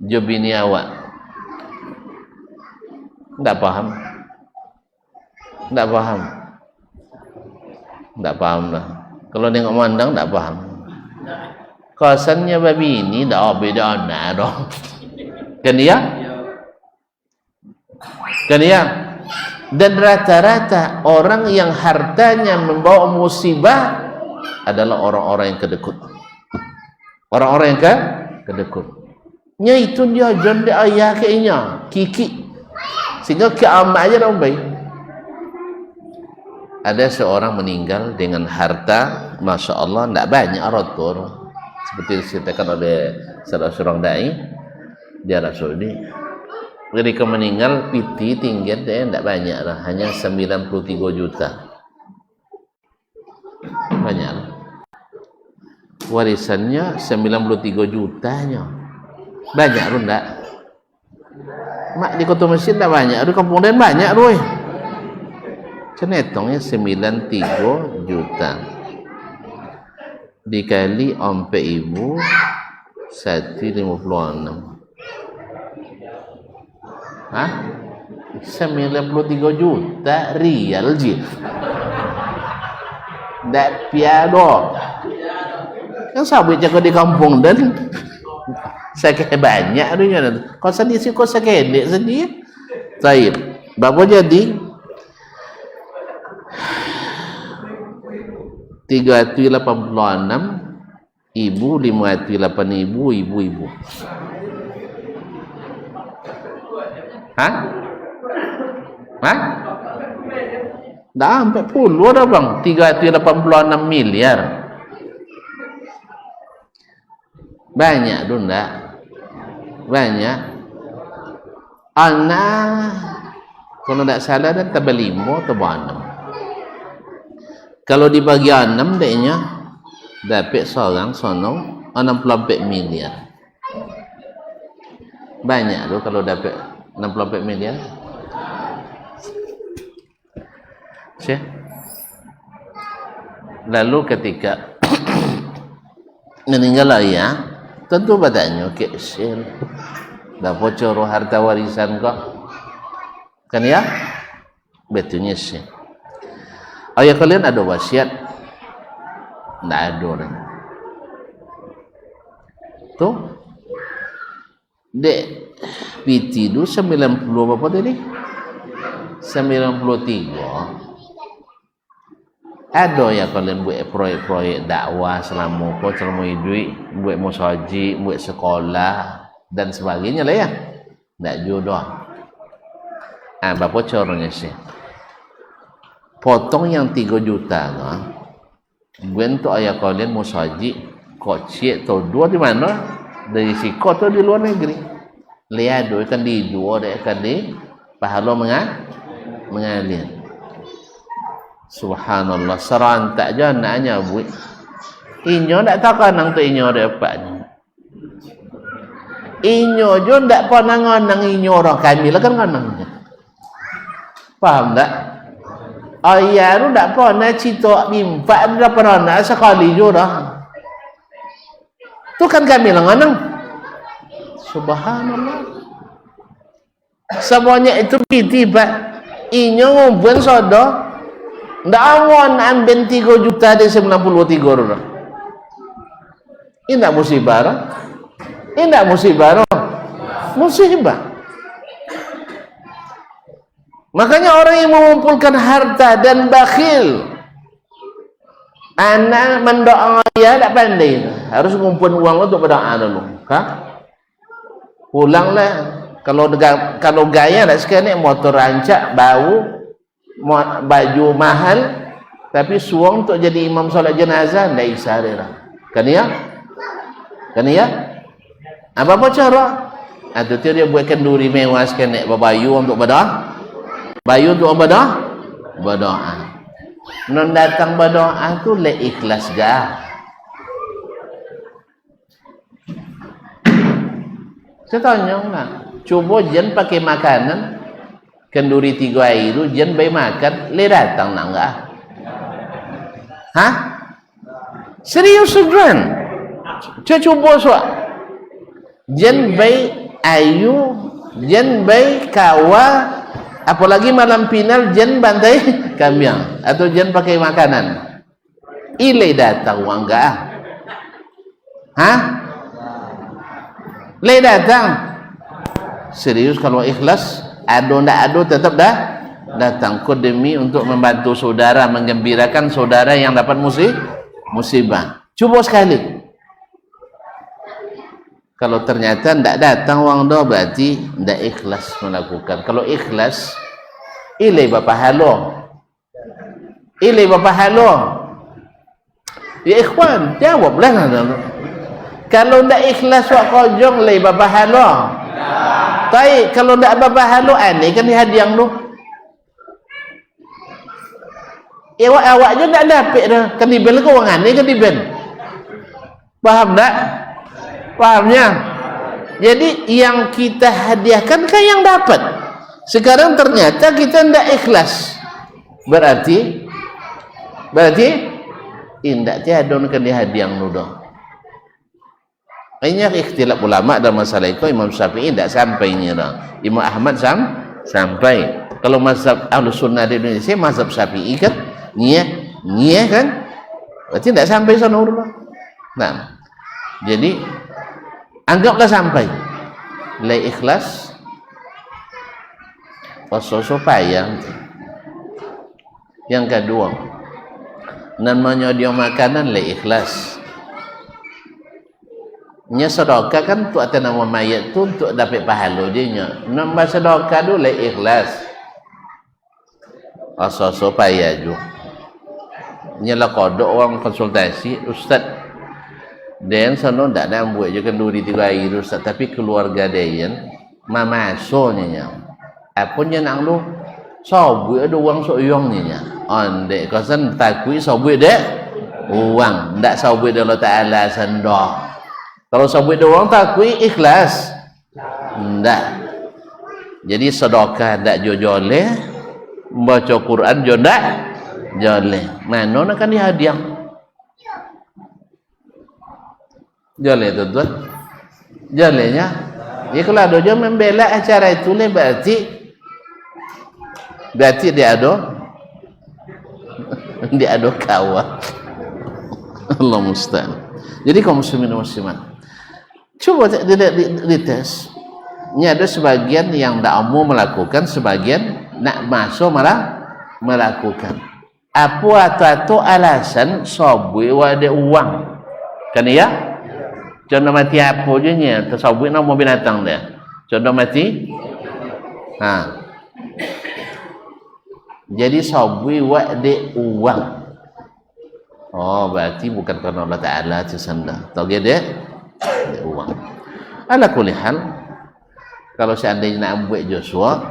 [SPEAKER 1] jo bini awak. Tak paham lah. Kalau tengok mandang tak paham. Kasannya babi ini dah beda anak dong. Kan ya? Dan rata-rata orang yang hartanya membawa musibah adalah orang-orang yang kedekut. Orang-orang yang kedekut. Nya itu dia janda ayah kayaknya kiki. Sehingga kiamat aja orang baik. Ada seorang meninggal dengan harta, masya Allah, tidak banyak rotor. Seperti diceritakan oleh salah seorang dai di Arab Saudi. Ketika meninggal piti tinggi tidak banyak lah, hanya 93 juta. Banyak lah. Warisannya 93 jutanya. Banyak lu enggak? Mak di kota Mesir tak banyak, di kampung lain banyak tu. Cenetongnya 93 juta. Dikali 4.156. Hah? 93 juta rial je. Tak piado. Kan sabit jaga di kampung dan sakit banyak tu kan. Kau sendiri sih kau sakit sendiri. Baik. Bapa jadi 386 ibu 508 ibu. Hah? Dah sampai 40 dah bang. 386 miliar. Banyak tu enggak? Banyak. Anak kalau tak salah dah tambah 5 atau 6. Kalau dibagi 6 deknya dapat seorang sono 64 miliar. Banyak tu kalau dapat 64 miliar. Lalu ketika meninggal ayah, tentu badannya kecil. Dah bocor harta warisan kok. Kan ya? Betulnya sih. Ayah kalian ada wasiat? Tak ada lah. Tuh. Dek PT tu 90 berapa tadi? 93. Ada ya kalian buat proyek-proyek dakwah selama duit, buat musaji, buat sekolah dan sebagainya lah ya. Tak jodoh. Berapa caranya sih? Potong yang 3 juta tu. Untuk ayah kalian musaji, kocik atau 2 di mana? Dari siko atau di luar negeri. Lihat dua kan di dua, kan di pahala mengalir. Subhanallah, serantak je anaknya buat. Inyo tak tahu kanang tu inyo dapat. Inyo je tak pernah nganang inyo orang kami lah kan nganangnya. Faham tak? Ayah tu tak pernah cerita mimpak tak pernah sekali je dah. Tu kan kami lah nganang. Subhanallah. Semuanya itu tiba inyo ngumpul sodo. Ndak awan ambil 3 juta dari 93 orang. Ini tak musibah lah. Ini tak musibah lah. Musibah. Makanya orang yang mengumpulkan harta dan bakhil, anak mendoa ya tak pandai. Harus ngumpul uang untuk berdoa dulu. Pulanglah. Kalau gaya tak sekarang motor rancak, bau, baju mahal, tapi suang untuk jadi imam solat jenazah tidak isari lah. Kan ya? Apa cara? Atau dia buat kenduri mewah sekali bayu untuk berdoa. Bayu untuk berdoa. Non datang berdoa tu le ikhlas gah. Saya tanya lah, cuba jangan pakai makanan kenduri 3 air itu jen bayi makan le datang nak enggak? Hah? Serius tuan? Cuba soal jen bayi ayu, jen bayi kawa, apalagi malam final jen bantai kambing atau jen pakai makanan. Ile datang uang enggak? Hah? Le datang? Serius kalau ikhlas? Ado ndak ado tetap dah datang demi untuk membantu saudara, menggembirakan saudara yang dapat musibah. Cuba sekali. Kalau ternyata ndak datang uang dah berarti ndak ikhlas melakukan. Kalau ikhlas, ilai bapa halo. Ya ikhwan, jawablah. Kalau ndak ikhlas wak kojong lai bapa halo. Tapi kalau tak apa-apa halu aneh kan dihadiang lu. Awak je tak dapat dah. Kan dibel ke orang aneh kan dibel. Faham tak? Fahamnya? Jadi yang kita hadiahkan kan yang dapat. Sekarang ternyata kita tidak ikhlas. Berarti indak tiada kan dihadiang lu dah. Banyak ikhtilaf ulama dalam masalah itu. Imam Syafi'i tidak sampainya dah. Imam Ahmad sampai. Kalau mazhab Ahlus Sunnah di Indonesia, mazhab Syafi'i kan niat kan, berarti tidak sampai sana dulu. Nah, jadi anggaplah sampai. Lai ikhlas, pasoso payang. Yang kedua, namanya dia makanan lai ikhlas. Nya sedekah kan tu atas nama mayat tu untuk dapat pahala dia nya. Nama sedekah tu lai ikhlas. Asal-asal payah ju. Nya lah kodok orang konsultasi, ustaz. Dan sana ndak ada buat je kenduri 3 air ustaz, tapi keluarga dia mamasonya nya. Apa nya nang lu? Sobui ada uang soyong nya. Ondek kasan takui sobui dek uang, ndak sobui Allah Taala sendoh. Kalau sabut doang takui ikhlas. Enggak. Jadi sedekah ndak joleh, baca Quran jo ndak joleh. Mana nak kan dihadiah? Joleh tuan. Jolehnya. Ya kalau ada je membela acara itu le berarti dia ada kawan. Allah musta'an. Jadi kaum muslimin dan muslimat, coba dites. Ini ada sebagian yang tak mau melakukan, sebagian nak masuk malah melakukan. Apa atau alasan sobui wade uang kan ya? Contoh mati apa je nya tersobui nama binatang dia. Contoh mati jadi sobui wade uang. Oh berarti bukan karena Allah Ta'ala sesanda tau gede uang. Ala kulli hal kalau seandainya nak ambil Joshua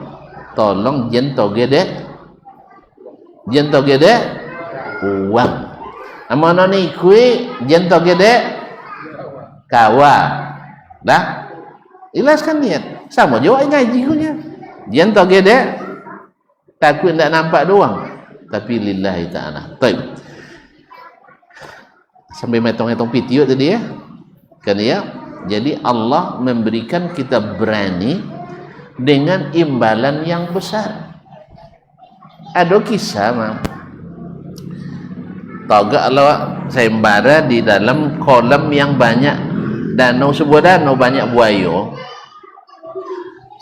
[SPEAKER 1] tolong jen tau gede uang amono ni kui jen tau gede kawa dah ilaskan niat sama juga ngaji kunya jen tau gede takut tak nampak doang tapi lillahi ta'ala. Baik, sampai metong-metong video tadi ya kan ya. Jadi Allah memberikan kita berani dengan imbalan yang besar. Ada kisah tahu gak kalau sayembara di dalam kolam yang banyak danau, sebuah danau banyak buaya.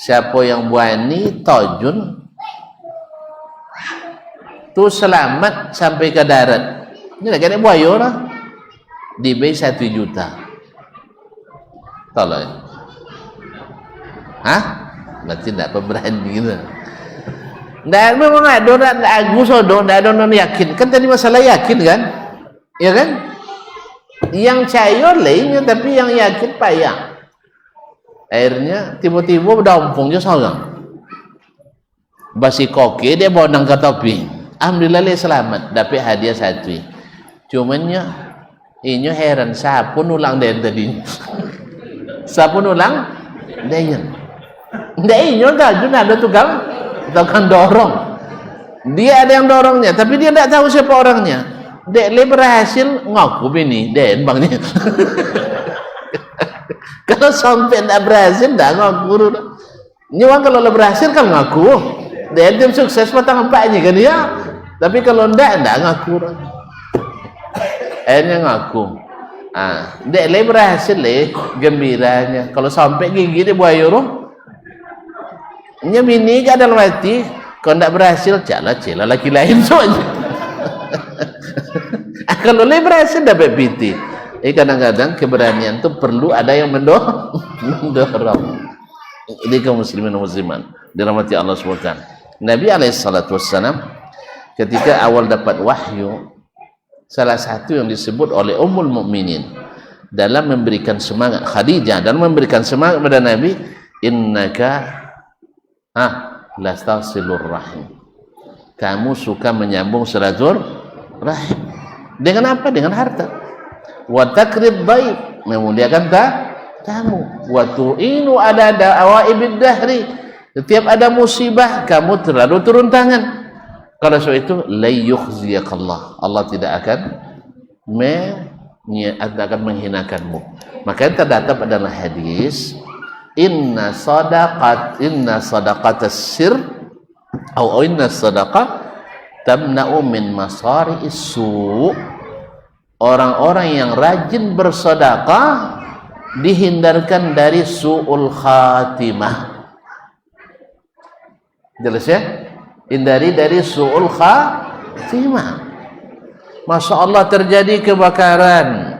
[SPEAKER 1] Siapa yang berani tajun tu selamat sampai ke darat. Ini nak kena buaya lah. Diberi 1 juta. Tolong. Berarti tak pemberani gitu. Nggak memang ada orang agus odong, nggak ada orang yakin. Kan tadi masalah yakin kan, ya kan? Yang cair lainnya, tapi yang yakin payah. Akhirnya tiba-tiba berdampung je seorang. Basi koki dia bawa nangka topi. Alhamdulillah dia selamat, dapat hadiah 1. Cumannya, ini heran siapa nulang dia tadi. Siapa nulang? Dia. Nggak ini ada tukang dorong. Dia ada yang dorongnya, tapi dia tidak tahu siapa orangnya. Dia berhasil ngaku ini, dia bangnya. Kalau sampai tidak berhasil, tidak ngaku. Nyuang kalau berhasil kan ngaku. Dia tim sukses patang empaknya kan ya. Tapi kalau tidak ngaku. Akhirnya ngaku. Dia berhasil gembiranya. Kalau sampai gigi dia buaya roh. Nya bini ke dalam hati, kalau tidak berhasil, cala laki lain soalnya. Kalau le berhasil dapat piti. Kadang-kadang keberanian itu perlu ada yang mendorong. Ini kaum muslimin dan muslimat dirahmati Allah SWT. Nabi SAW ketika awal dapat wahyu, salah satu yang disebut oleh Ummul Mukminin dalam memberikan semangat Khadijah dan memberikan semangat kepada Nabi, innaka lastasilur rahim, kamu suka menyambung silatur rahim. Dengan apa? Dengan harta. Wa takrib baik, memuliakan tamu. Wa tu'inu ala da'awaibid dahri, setiap ada musibah kamu terlalu turun tangan. Kalau soal itu la yukhziyakallah, Allah tidak akan menghinakanmu. Maka terdapat adalah hadis inna sadaqatas sir atau inna sadaqah tamna'u min masari'is su'. Orang-orang yang rajin bersedekah dihindarkan dari su'ul khatimah. Jelas ya? Hindari dari su'ul khatimah. Masya Allah, terjadi kebakaran,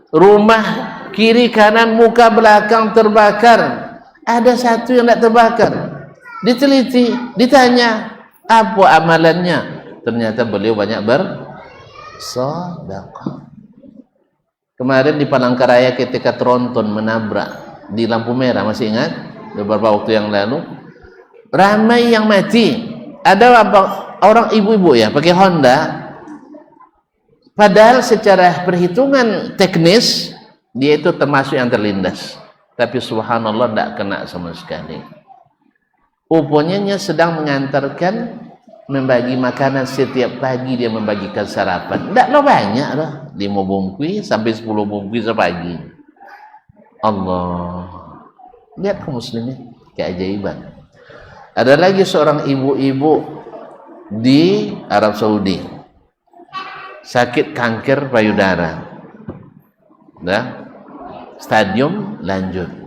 [SPEAKER 1] rumah kiri kanan muka belakang terbakar, ada satu yang tidak terbakar. Diteliti, ditanya apa amalannya, ternyata beliau banyak bersedekah. Kemarin di Palangkaraya ketika tronton menabrak di lampu merah, masih ingat beberapa waktu yang lalu, ramai yang mati. Ada orang ibu-ibu ya pakai Honda, padahal secara perhitungan teknis dia itu termasuk yang terlindas, tapi subhanallah tidak kena sama sekali. Uponyanya sedang mengantarkan, membagi makanan setiap pagi, dia membagikan sarapan. Tidak lo banyak lah, 5 bungkus sampai 10 bungkus sepagi. Allah, lihat kaum muslimin, keajaiban. Ada lagi seorang ibu-ibu di Arab Saudi, sakit kanker payudara, stadium lanjut.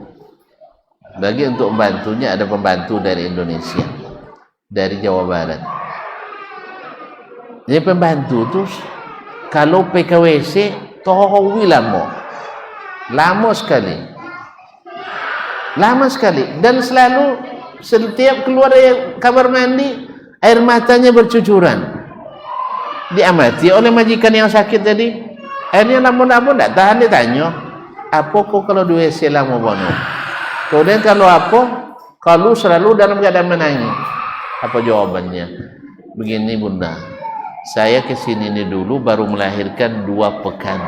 [SPEAKER 1] Bagi untuk membantunya ada pembantu dari Indonesia, dari Jawa Barat. Jadi pembantu tuh kalau PKWC towi lama sekali, dan selalu setiap keluar dari kamar mandi air matanya bercucuran. Diamati oleh majikan yang sakit tadi, akhirnya lama-lama tidak tahan, ditanya, apa kok kalau di WC lama bono? Kemudian kalau selalu dalam keadaan menangis, apa jawabannya? Begini bunda, saya kesini ini dulu baru melahirkan 2 pekan,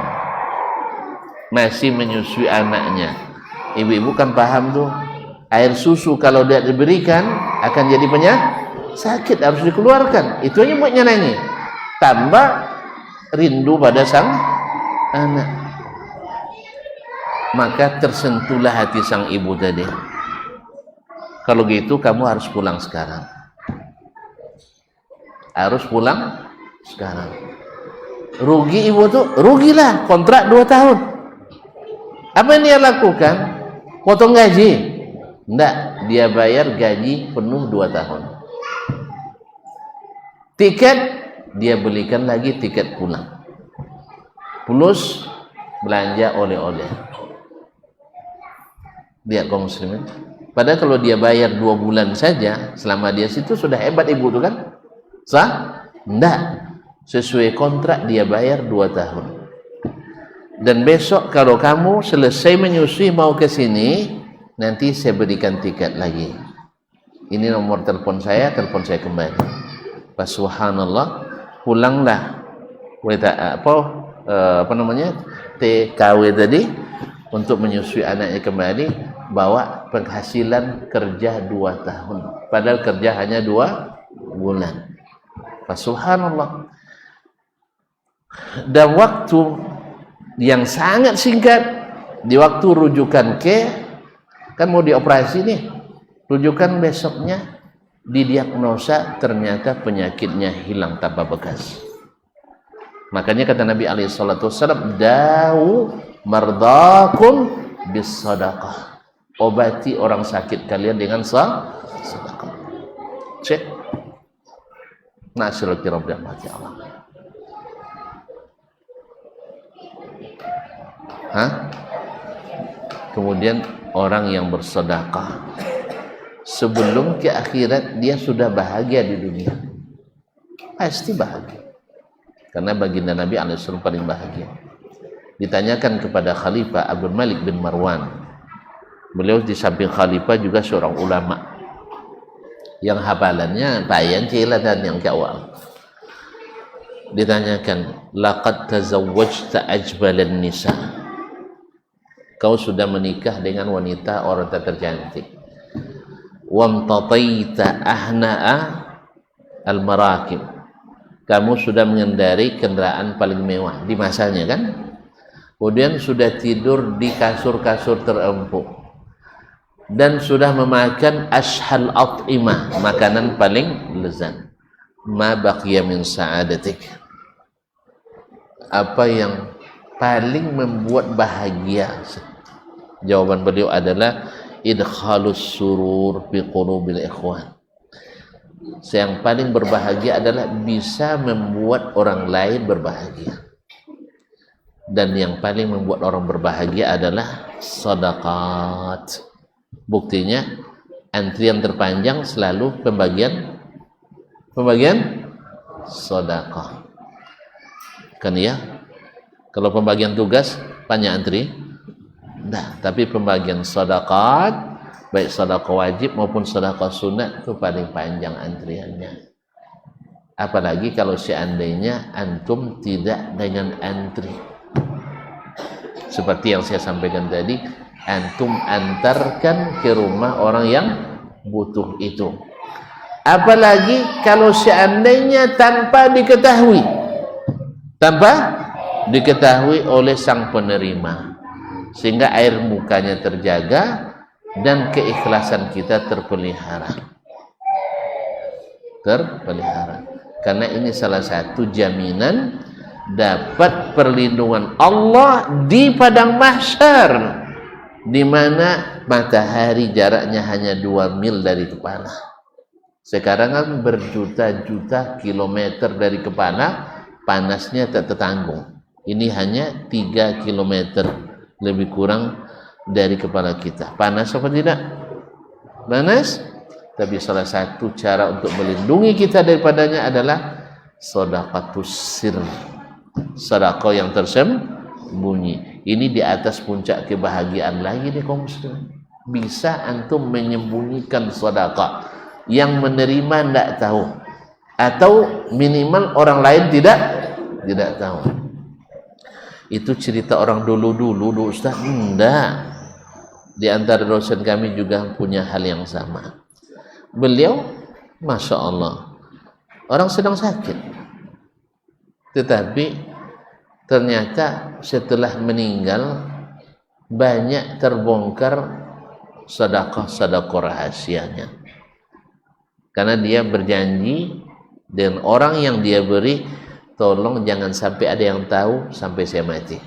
[SPEAKER 1] masih menyusui anaknya. Ibu-ibu kan paham tuh, air susu kalau tidak diberikan akan jadi sakit, harus dikeluarkan. Itu aja buatnya nangis, tambah rindu pada sang anak. Maka tersentuhlah hati sang ibu tadi. Kalau gitu kamu harus pulang sekarang. Rugi ibu tuh, rugilah, kontrak 2 tahun. Apa yang dia lakukan? Potong gaji? Enggak, dia bayar gaji penuh 2 tahun. Tiket, dia belikan lagi tiket pulang. Plus belanja oleh-oleh. Lihat kaum muslimin. Padahal kalau dia bayar 2 bulan saja, selama dia situ sudah hebat ibu itu kan? Sah? Enggak. Sesuai kontrak dia bayar 2 tahun. Dan besok kalau kamu selesai menyusui mau ke sini, nanti saya berikan tiket lagi. Ini nomor telepon saya kembali. Pas subhanallah, pulanglah TKW tadi untuk menyusui anaknya kembali, bawa penghasilan kerja 2 tahun, padahal kerja hanya 2 bulan. Subhanallah. Dan waktu yang sangat singkat, di waktu rujukan kan mau dioperasi nih, rujukan besoknya didiagnosa ternyata penyakitnya hilang tanpa bekas. Makanya kata Nabi alaihi salatu wasallam, dawu mardakum bis sadaqah, obati orang sakit kalian dengan sedekah. Cek nasrul kiram rahmati Allah. Kemudian orang yang bersedekah sebelum ke akhirat dia sudah bahagia di dunia, pasti bahagia, karena baginda Nabi alaihi wasallam paling bahagia. Ditanyakan kepada Khalifah Abdul Malik bin Marwan, beliau di samping Khalifah juga seorang ulama yang hafalannya payan cilatan yang kawal. Ditanyakan, laqad tazawwajta ajbalan nisa, kau sudah menikah dengan wanita orang tercantik. Wamtataita ahna'a al-marakib, kamu sudah mengendari kendaraan paling mewah di masanya kan. Kemudian sudah tidur di kasur-kasur terempuk dan sudah memakan ashal at'imah, makanan paling lezat. Ma baqiya min sa'adatik, apa yang paling membuat bahagia? Jawaban beliau adalah idkhalus surur fi qulubil ikhwan. Yang paling berbahagia adalah bisa membuat orang lain berbahagia. Dan yang paling membuat orang berbahagia adalah sedekah. Buktinya antrian terpanjang selalu pembagian sedekah. Kan ya? Kalau pembagian tugas panjang antri. Nah, tapi pembagian sedekah, baik sedekah wajib maupun sedekah sunat, itu paling panjang antriannya. Apalagi kalau seandainya antum tidak dengan antri. Seperti yang saya sampaikan tadi, antum antarkan ke rumah orang yang butuh itu. Apalagi kalau seandainya tanpa diketahui oleh sang penerima, sehingga air mukanya terjaga dan keikhlasan kita terpelihara. Karena ini salah satu jaminan dapat perlindungan Allah di padang mahsyar, di mana matahari jaraknya hanya 2 mil dari kepala. Sekarang kan berjuta-juta kilometer dari kepala, panasnya tak tertanggung. Ini hanya 3 kilometer lebih kurang dari kepala kita. Panas apa tidak? Panas. Tapi salah satu cara untuk melindungi kita daripadanya adalah sedekahus sir, sedekah yang tersembunyi. Ini di atas puncak kebahagiaan lagi nih kaum muslimin. Bisa antum menyembunyikan sedekah, yang menerima tidak tahu, atau minimal orang lain tidak tahu. Itu cerita orang dulu Ustaz. Enggak. Di antara dosen kami juga punya hal yang sama. Beliau, Masya Allah, orang sedang sakit, tetapi ternyata setelah meninggal banyak terbongkar sedekah rahasianya, karena dia berjanji dengan orang yang dia beri, tolong jangan sampai ada yang tahu sampai saya mati.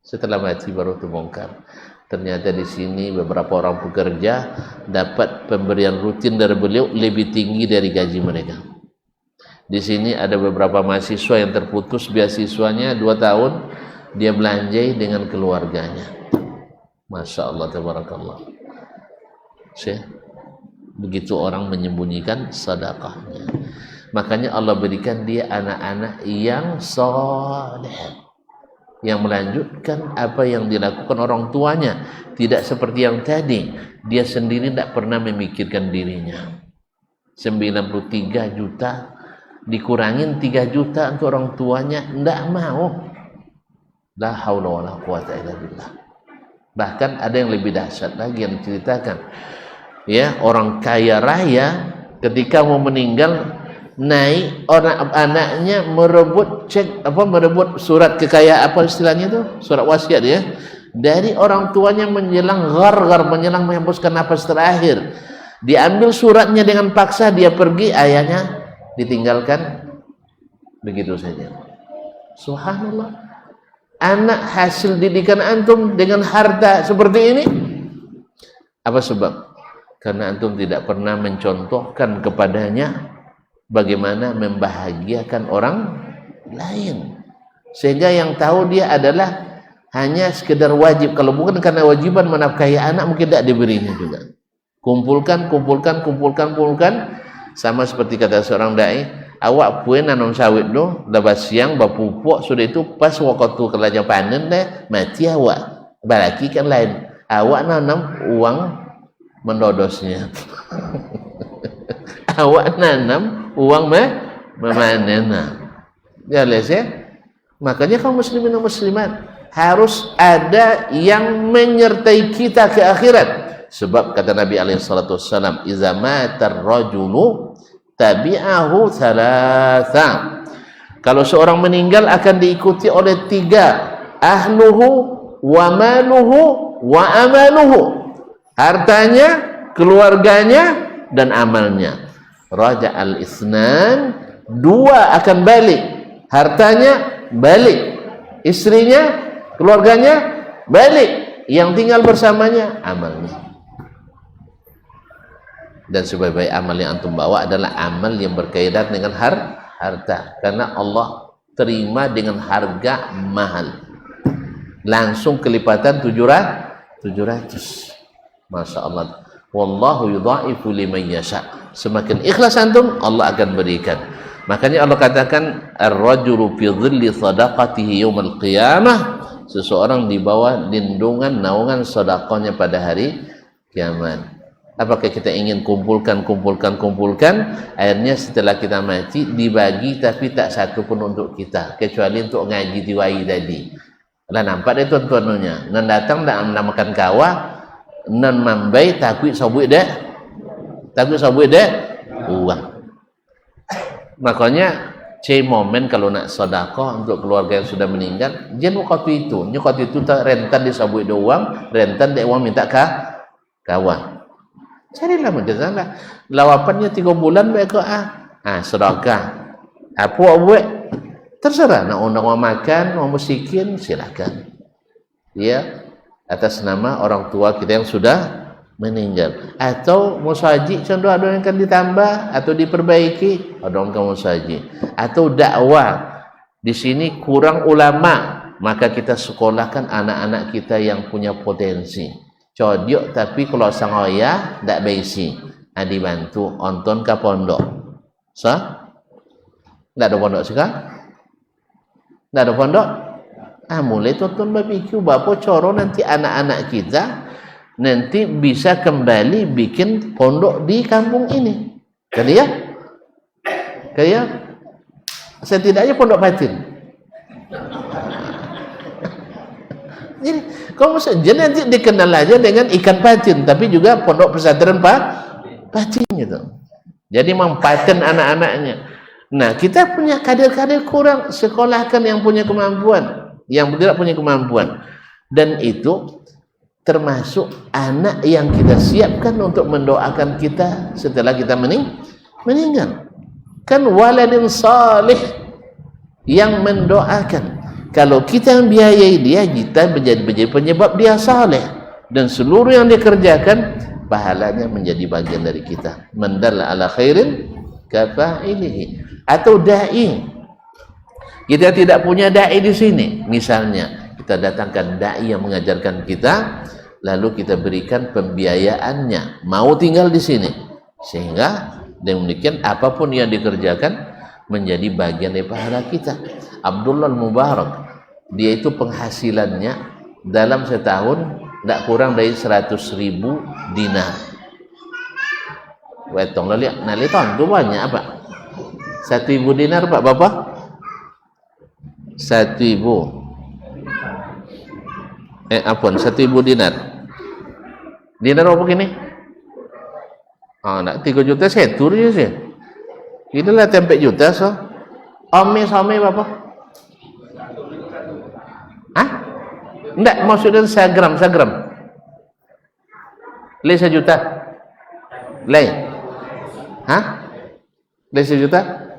[SPEAKER 1] Setelah mati baru terbongkar. Ternyata di sini beberapa orang pekerja dapat pemberian rutin dari beliau lebih tinggi dari gaji mereka. Di sini ada beberapa mahasiswa yang terputus beasiswanya 2 tahun, dia belanjai dengan keluarganya. Masya Allah, tabarakallah. Begitu orang menyembunyikan sedekahnya. Makanya Allah berikan dia anak-anak yang saleh, yang melanjutkan apa yang dilakukan orang tuanya. Tidak seperti yang tadi, dia sendiri tidak pernah memikirkan dirinya. 93 juta dikurangin 3 juta untuk orang tuanya, tidak mau. La haula wala quwata illa billah. Bahkan ada yang lebih dahsyat lagi yang diceritakan. Ya, orang kaya raya ketika mau meninggal, naik orang anaknya merebut merebut surat kekayaan, apa istilahnya itu, surat wasiat ya, dari orang tuanya menjelang menjelang menghembuskan nafas terakhir. Diambil suratnya dengan paksa, dia pergi, ayahnya ditinggalkan begitu saja. Subhanallah. Anak hasil didikan antum dengan harta seperti ini. Apa sebab? Karena antum tidak pernah mencontohkan kepadanya bagaimana membahagiakan orang lain, sehingga yang tahu dia adalah hanya sekedar wajib. Kalau bukan karena wajiban menafkahi anak, mungkin tidak diberinya juga. Kumpulkan, sama seperti kata seorang dai, awak pun nanam sawit do, lepas siang bapupuk, sudah itu pas waktu kerja panen deh mati awak. Balaki kan lain, awak nanam uang mendodosnya. Awak nanam uang memanen. Jelas ya? Makanya kaum muslimin dan muslimat harus ada yang menyertai kita ke akhirat. Sebab kata Nabi alaihi salatu wassalam, "Iza matar rajulu tabi'ahu thalatha." Kalau seorang meninggal akan diikuti oleh 3, ahluhu wa maluhu wa amaluhu. Hartanya, keluarganya, dan amalnya. Raja al-isnan, 2 akan balik, hartanya balik, istrinya, keluarganya balik, yang tinggal bersamanya amalnya. Dan sebaik-baik amal yang antum bawa adalah amal yang berkaitan dengan harta, karena Allah terima dengan harga mahal, langsung kelipatan 700. Masya Allah. Wallahu yudha'ifu liman yasha. Semakin ikhlas antum, Allah akan berikan. Makanya Allah katakan, ar-rajulu fi dhilli sadaqatihi yaumil qiyamah. Seseorang di bawah lindungan naungan sedekahnya pada hari kiamat. Apakah kita ingin kumpulkan, akhirnya setelah kita mati dibagi, tapi tak satu pun untuk kita, kecuali untuk ngaji diwai tadi. Lah nampak deh tuan-tuannya, nan datang dah menamakan kawah, nan mambai takwi sabuit deh uang. Makanya momen kalau nak sedekah untuk keluarga yang sudah meninggal, jangan waktu itu tak rentan di sabuit uang, rentan dek uang minta kawah. Carilah majalah. Lawapannya 3 bulan baik sedekah. Apa buat? Terserah nak undang orang makan, orang musikin, silakan. Ya, atas nama orang tua kita yang sudah meninggal. Atau musaji contoh ada yang akan ditambah atau diperbaiki, ada yang akan musaji. Atau dakwah di sini kurang ulama, maka kita sekolahkan anak-anak kita yang punya potensi. Codiok tapi kalau sangoya ndak baisi. Dibantu onton ke pondok. Ndak ada pondok sekarang? Ndak ada pondok? Mulai tonton barbeque bapak coro nanti anak-anak kita nanti bisa kembali bikin pondok di kampung ini. Kan ya? Kayak setidaknya pondok batin. Jadi kamu saja nanti dikenal aja dengan ikan batin, tapi juga pondok pesantren batin gitu. Jadi mempaten anak-anaknya. Nah, kita punya kader-kader kurang, sekolahkan yang punya kemampuan, yang tidak punya kemampuan. Dan itu termasuk anak yang kita siapkan untuk mendoakan kita setelah kita meninggal. Kan waladin salih yang mendoakan. Kalau kita yang biayai dia, kita menjadi penyebab dia saleh, dan seluruh yang dikerjakan pahalanya menjadi bagian dari kita. Mandalla ala khairin kafa'ilihi. Atau dai, kita tidak punya dai di sini, misalnya kita datangkan dai yang mengajarkan kita, lalu kita berikan pembiayaannya, mau tinggal di sini, sehingga demikian apapun yang dikerjakan menjadi bagian dari pahala kita. Abdullah Mubarak, dia itu penghasilannya dalam setahun tidak kurang dari 100.000 dinar. Wetong lihat, nah lihat tu banyak apa? 1.000 dinar Pak Bapak? 1.000. 1.000 dinar. Dinar apa gini? Nak 3 juta setur je sih. Inilah tempe juta so. Ome Bapak? Enggak, maksudnya sagram. Le 1 juta. Le. Le 1 juta?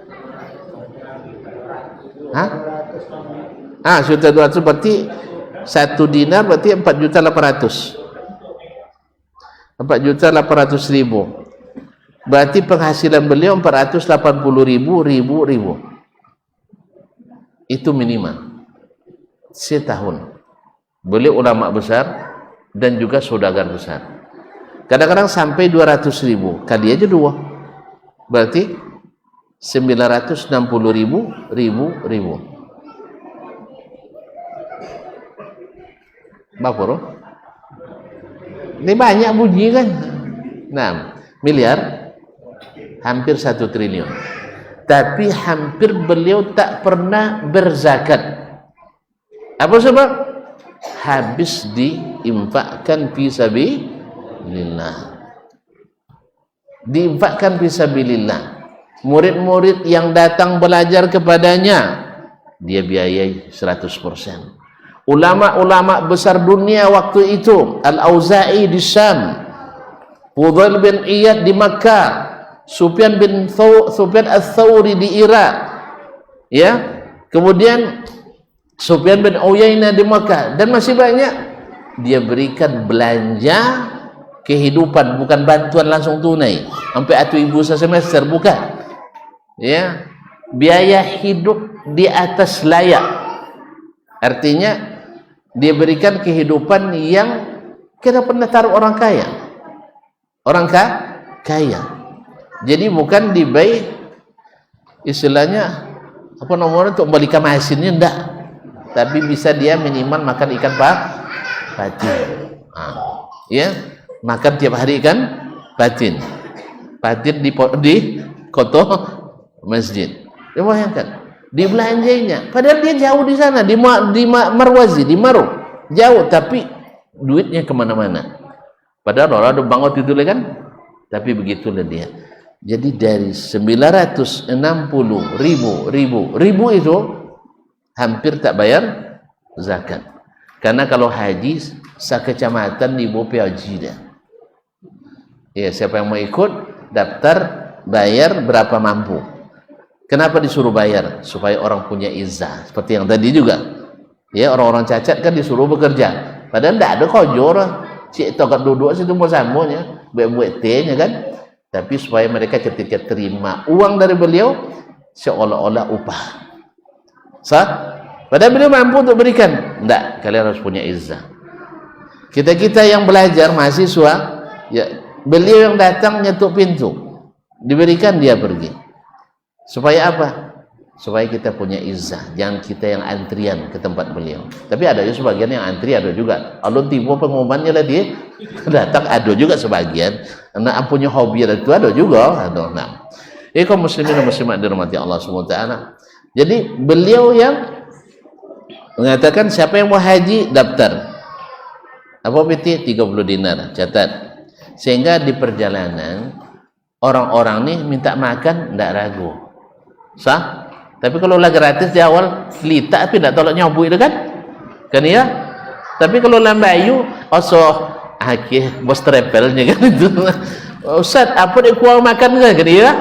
[SPEAKER 1] 1.200.000 berarti 1 dinar berarti 4.800.000. 4.800.000. Berarti penghasilan beliau 480.000 itu minimal setahun. Beliau ulama besar dan juga saudagar besar. Kadang-kadang sampai 200.000, kali aja 2, berarti 960.000. Bapak, ini banyak bunyi kan? 6 miliar, hampir 1 triliun. Tapi hampir beliau tak pernah berzakat. Apa sebab? Habis diinfakkan fi sabilillah. Diinfakkan fi sabilillah. Murid-murid yang datang belajar kepadanya, dia biayai 100%. Ulama-ulama besar dunia waktu itu, Al-Auza'i di Syam, Fudail bin Iyad di Makkah, Sufyan Ats-Tsauri di Irak, ya, kemudian Sufyan bin Uyainah di Makkah, dan masih banyak. Dia berikan belanja kehidupan, bukan bantuan langsung tunai sampai atu ibu semester, bukan, ya, biaya hidup di atas layak. Artinya dia berikan kehidupan yang kita pernah taruh orang kaya, kaya. Jadi bukan dibayar istilahnya apa nomornya untuk balikan hasilnya, enggak, tapi bisa dia minimal makan ikan patin, ya, makan tiap hari ikan patin di koto masjid. Ya, bayangkan dibelanjainya, padahal dia jauh di sana, di Marwazi, di Maru, jauh, tapi duitnya kemana-mana. Padahal orang ada bangot itu kan, tapi begitulah dia. Jadi dari 960.000 itu hampir tak bayar zakat. Karena kalau haji sekecamatan di bawah haji dah. Ya, siapa yang mau ikut daftar, bayar berapa mampu. Kenapa disuruh bayar? Supaya orang punya izzah. Seperti yang tadi juga. Ya, orang-orang cacat kan disuruh bekerja. Padahal tidak ada kojor. Cik tokat duduk situ mau sambungnya, buat tehnya kan. Tapi supaya mereka ketika terima uang dari beliau seolah-olah upah. Sah? Padahal beliau mampu untuk berikan. Enggak, kalian harus punya izzah. Kita yang belajar mahasiswa, ya beliau yang datang nyetuk pintu, diberikan dia pergi. Supaya apa? Supaya kita punya izzah. Jangan kita yang antrian ke tempat beliau. Tapi ada juga sebagian yang antri, ada juga. Kalau tiba pengumumannya lah dia datang, ada juga sebagian. Karena punya hobi itu ada juga. Nah, kaum muslimin dan muslimat dirahmati Allah SWT. Jadi beliau yang mengatakan siapa yang mau haji daftar. Apa PT? 30 dinar, catat. Sehingga di perjalanan orang-orang nih minta makan tidak ragu. Sah? Tapi kalau lah gratis di awal selita tapi tidak tolak nyobu itu kan ya. Tapi kalau lambayu oso akhir bos travelnya kan itu. Ustaz apa dia kuang makan kan ya.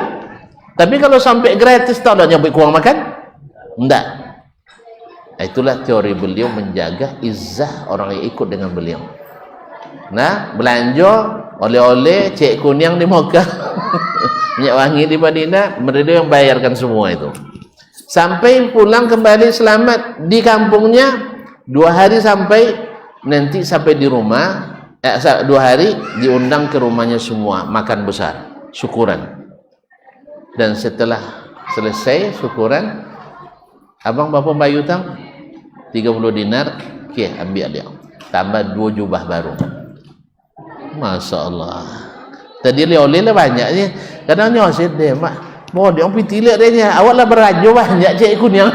[SPEAKER 1] Tapi kalau sampai gratis tolak nyobu kuang makan enggak. Itulah teori beliau menjaga izzah orang yang ikut dengan beliau. Nah, belanja oleh-oleh cek kuning di Mekah, minyak wangi di Madinah, mereka yang bayarkan semua itu. Sampai pulang kembali selamat di kampungnya 2 hari sampai nanti sampai di rumah 2 hari diundang ke rumahnya semua makan besar syukuran. Dan setelah selesai syukuran, abang bapak bayu tang 30 dinar, ambil dia. Tambah 2 jubah baru. Masya Allah. Tadi oleh lah banyaknya. Kadang nyoset deh mak. Mau dia piti lihat dia. Awaklah berajo banyak cek kuning.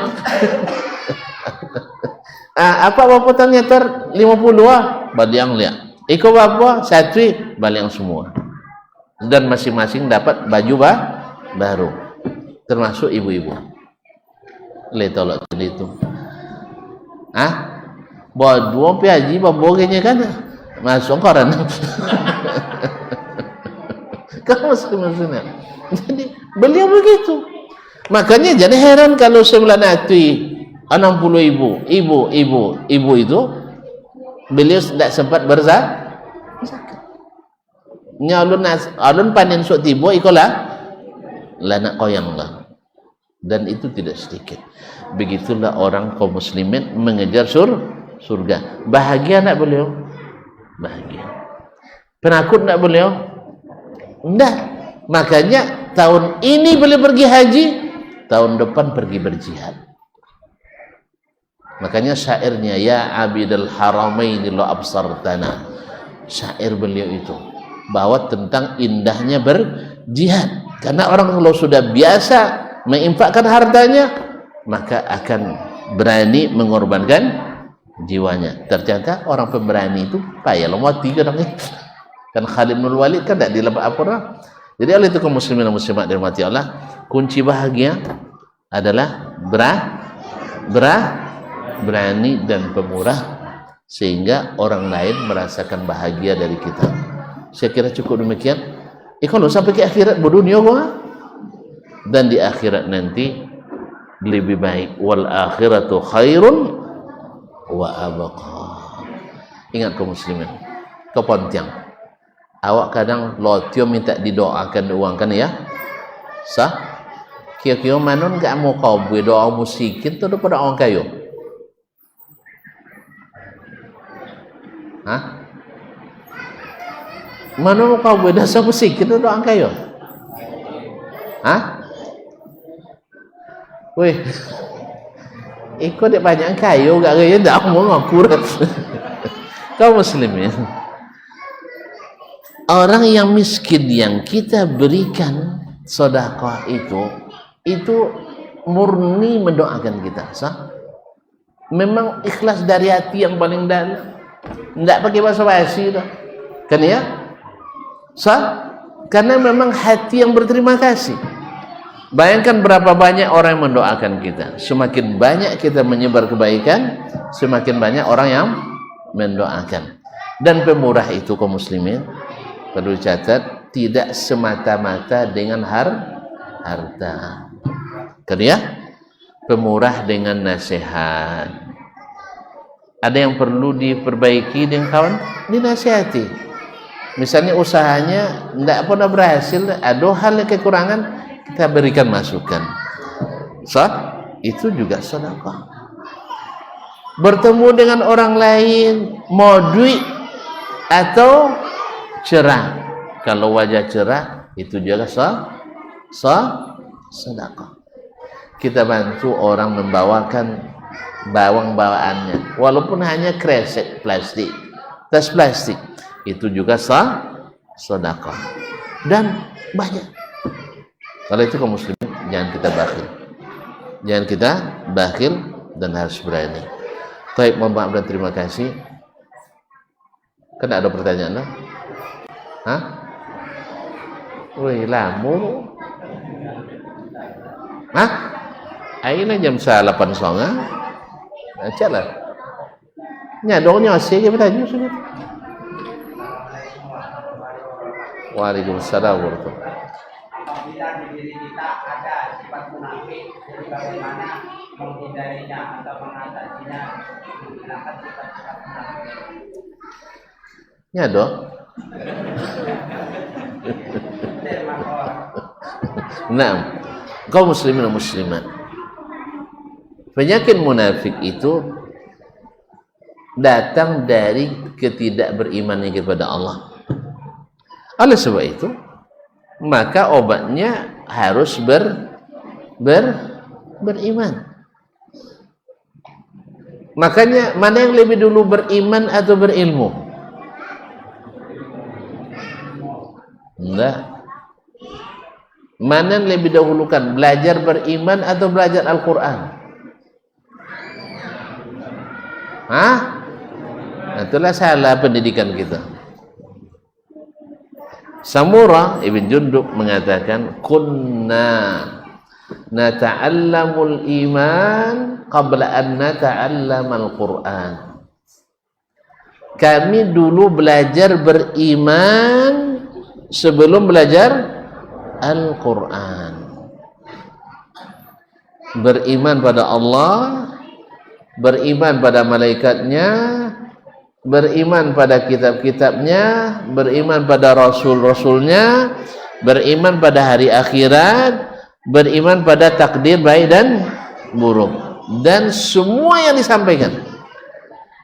[SPEAKER 1] Apa bapak tanya ter 50 baliang lihat. Iko bapak satu baliang semua. Dan masing-masing dapat baju baru. Termasuk ibu-ibu. Letolok itu. Buat 2 haji babogenya kan masuk koran. Kamu muslim-muslimnya. Jadi beliau begitu. Makanya jadi heran kalau 9 hati 60 ibu itu beliau tidak sempat berzakat. Alun panen sok tiba ikolah lanak koyang lah. Dan itu tidak sedikit. Begitulah orang kaum muslimin mengejar surga. Bahagia tak beliau? Bahagia. Penakut tak beliau? Enggak. Makanya tahun ini beliau pergi haji, tahun depan pergi berjihad. Makanya syairnya ya abidal haramaini lo absartana. Syair beliau itu bahwa tentang indahnya berjihad. Karena orang kalau sudah biasa menginfakkan hartanya, maka akan berani mengorbankan jiwanya. Ternyata orang pemberani itu payah mati kadang. Kan Khalid bin Walid kan tidak dilebak apa. Jadi oleh itu kaum muslimin dan muslimat dirahmati Allah, kunci bahagia adalah berani dan pemurah sehingga orang lain merasakan bahagia dari kita. Saya kira cukup demikian. Kalau sampai ke akhirat berdunia gua dan di akhirat nanti lebih baik. Wal akhiratu khairun wa abqa. Ingat kaum muslimin, kau pontiang. Awak kadang lotio minta didoakan uang kan ya? Sah? Kira-kira manon gak mau kau buat doa musikin tu daripada orang kayu? Hah? Mana mau kau buat doa musikin tu doa orang kayu? Hah? Weh, ikut dia banyak kayu gak gaya tak mau ngakurat. Kau muslimin. Orang yang miskin yang kita berikan sedekah itu murni mendoakan kita, sah? Memang ikhlas dari hati yang paling dalam, tidak pakai basa-basi dah, kan ya? Sah? Karena memang hati yang berterima kasih. Bayangkan berapa banyak orang yang mendoakan kita. Semakin banyak kita menyebar kebaikan, semakin banyak orang yang mendoakan. Dan pemurah itu kaum muslimin perlu catat, tidak semata-mata dengan harta. Kan ya? Pemurah dengan nasihat. ada yang perlu diperbaiki dengan kawan, dinasihati. Misalnya usahanya tidak pernah berhasil, ada hal yang kekurangan, kita berikan masukan. Itu juga sedekah. Bertemu dengan orang lain, mau duit atau cerah. Kalau wajah cerah, itu juga sedekah. Kita bantu orang membawakan bawang bawaannya, walaupun hanya kresek plastik, tas plastik, itu juga sedekah. Dan banyak. Kalau itu kaum muslimin, jangan kita bakhil. Jangan kita bakhil dan harus berani. Baik, mohon maaf dan terima kasih. Kan ada pertanyaan lah? Hah? Wih, lamu. Hah? Aina jam 8.00. Aja lah. Nyadongnya masih ke bertanya sudah. Waalaikumsalam warahmatullahi wabarakatuh.
[SPEAKER 3] Apabila di diri kita ada sifat munafik, jadi bagaimana menghindarinya atau mengatasinya menggunakan sifat-sifat munafik?
[SPEAKER 1] Nyadong. Nah, kaum muslimin dan muslimat, penyakit munafik itu datang dari ketidakberimannya kepada Allah. Oleh sebab itu, maka obatnya harus beriman. Makanya mana yang lebih dulu, beriman atau berilmu? Enggak. Mana yang lebih dahulukan, belajar beriman atau belajar Al-Quran? Hah? Itulah salah pendidikan kita. Samurah Ibn Jundub mengatakan, kunna nata'allamul iman qabla an nata'allamal Quran. Kami dulu belajar beriman sebelum belajar Al-Quran. Beriman pada Allah, beriman pada malaikatnya, beriman pada kitab-kitabnya, beriman pada rasul-rasulnya, beriman pada hari akhirat, beriman pada takdir baik dan buruk, dan semua yang disampaikan.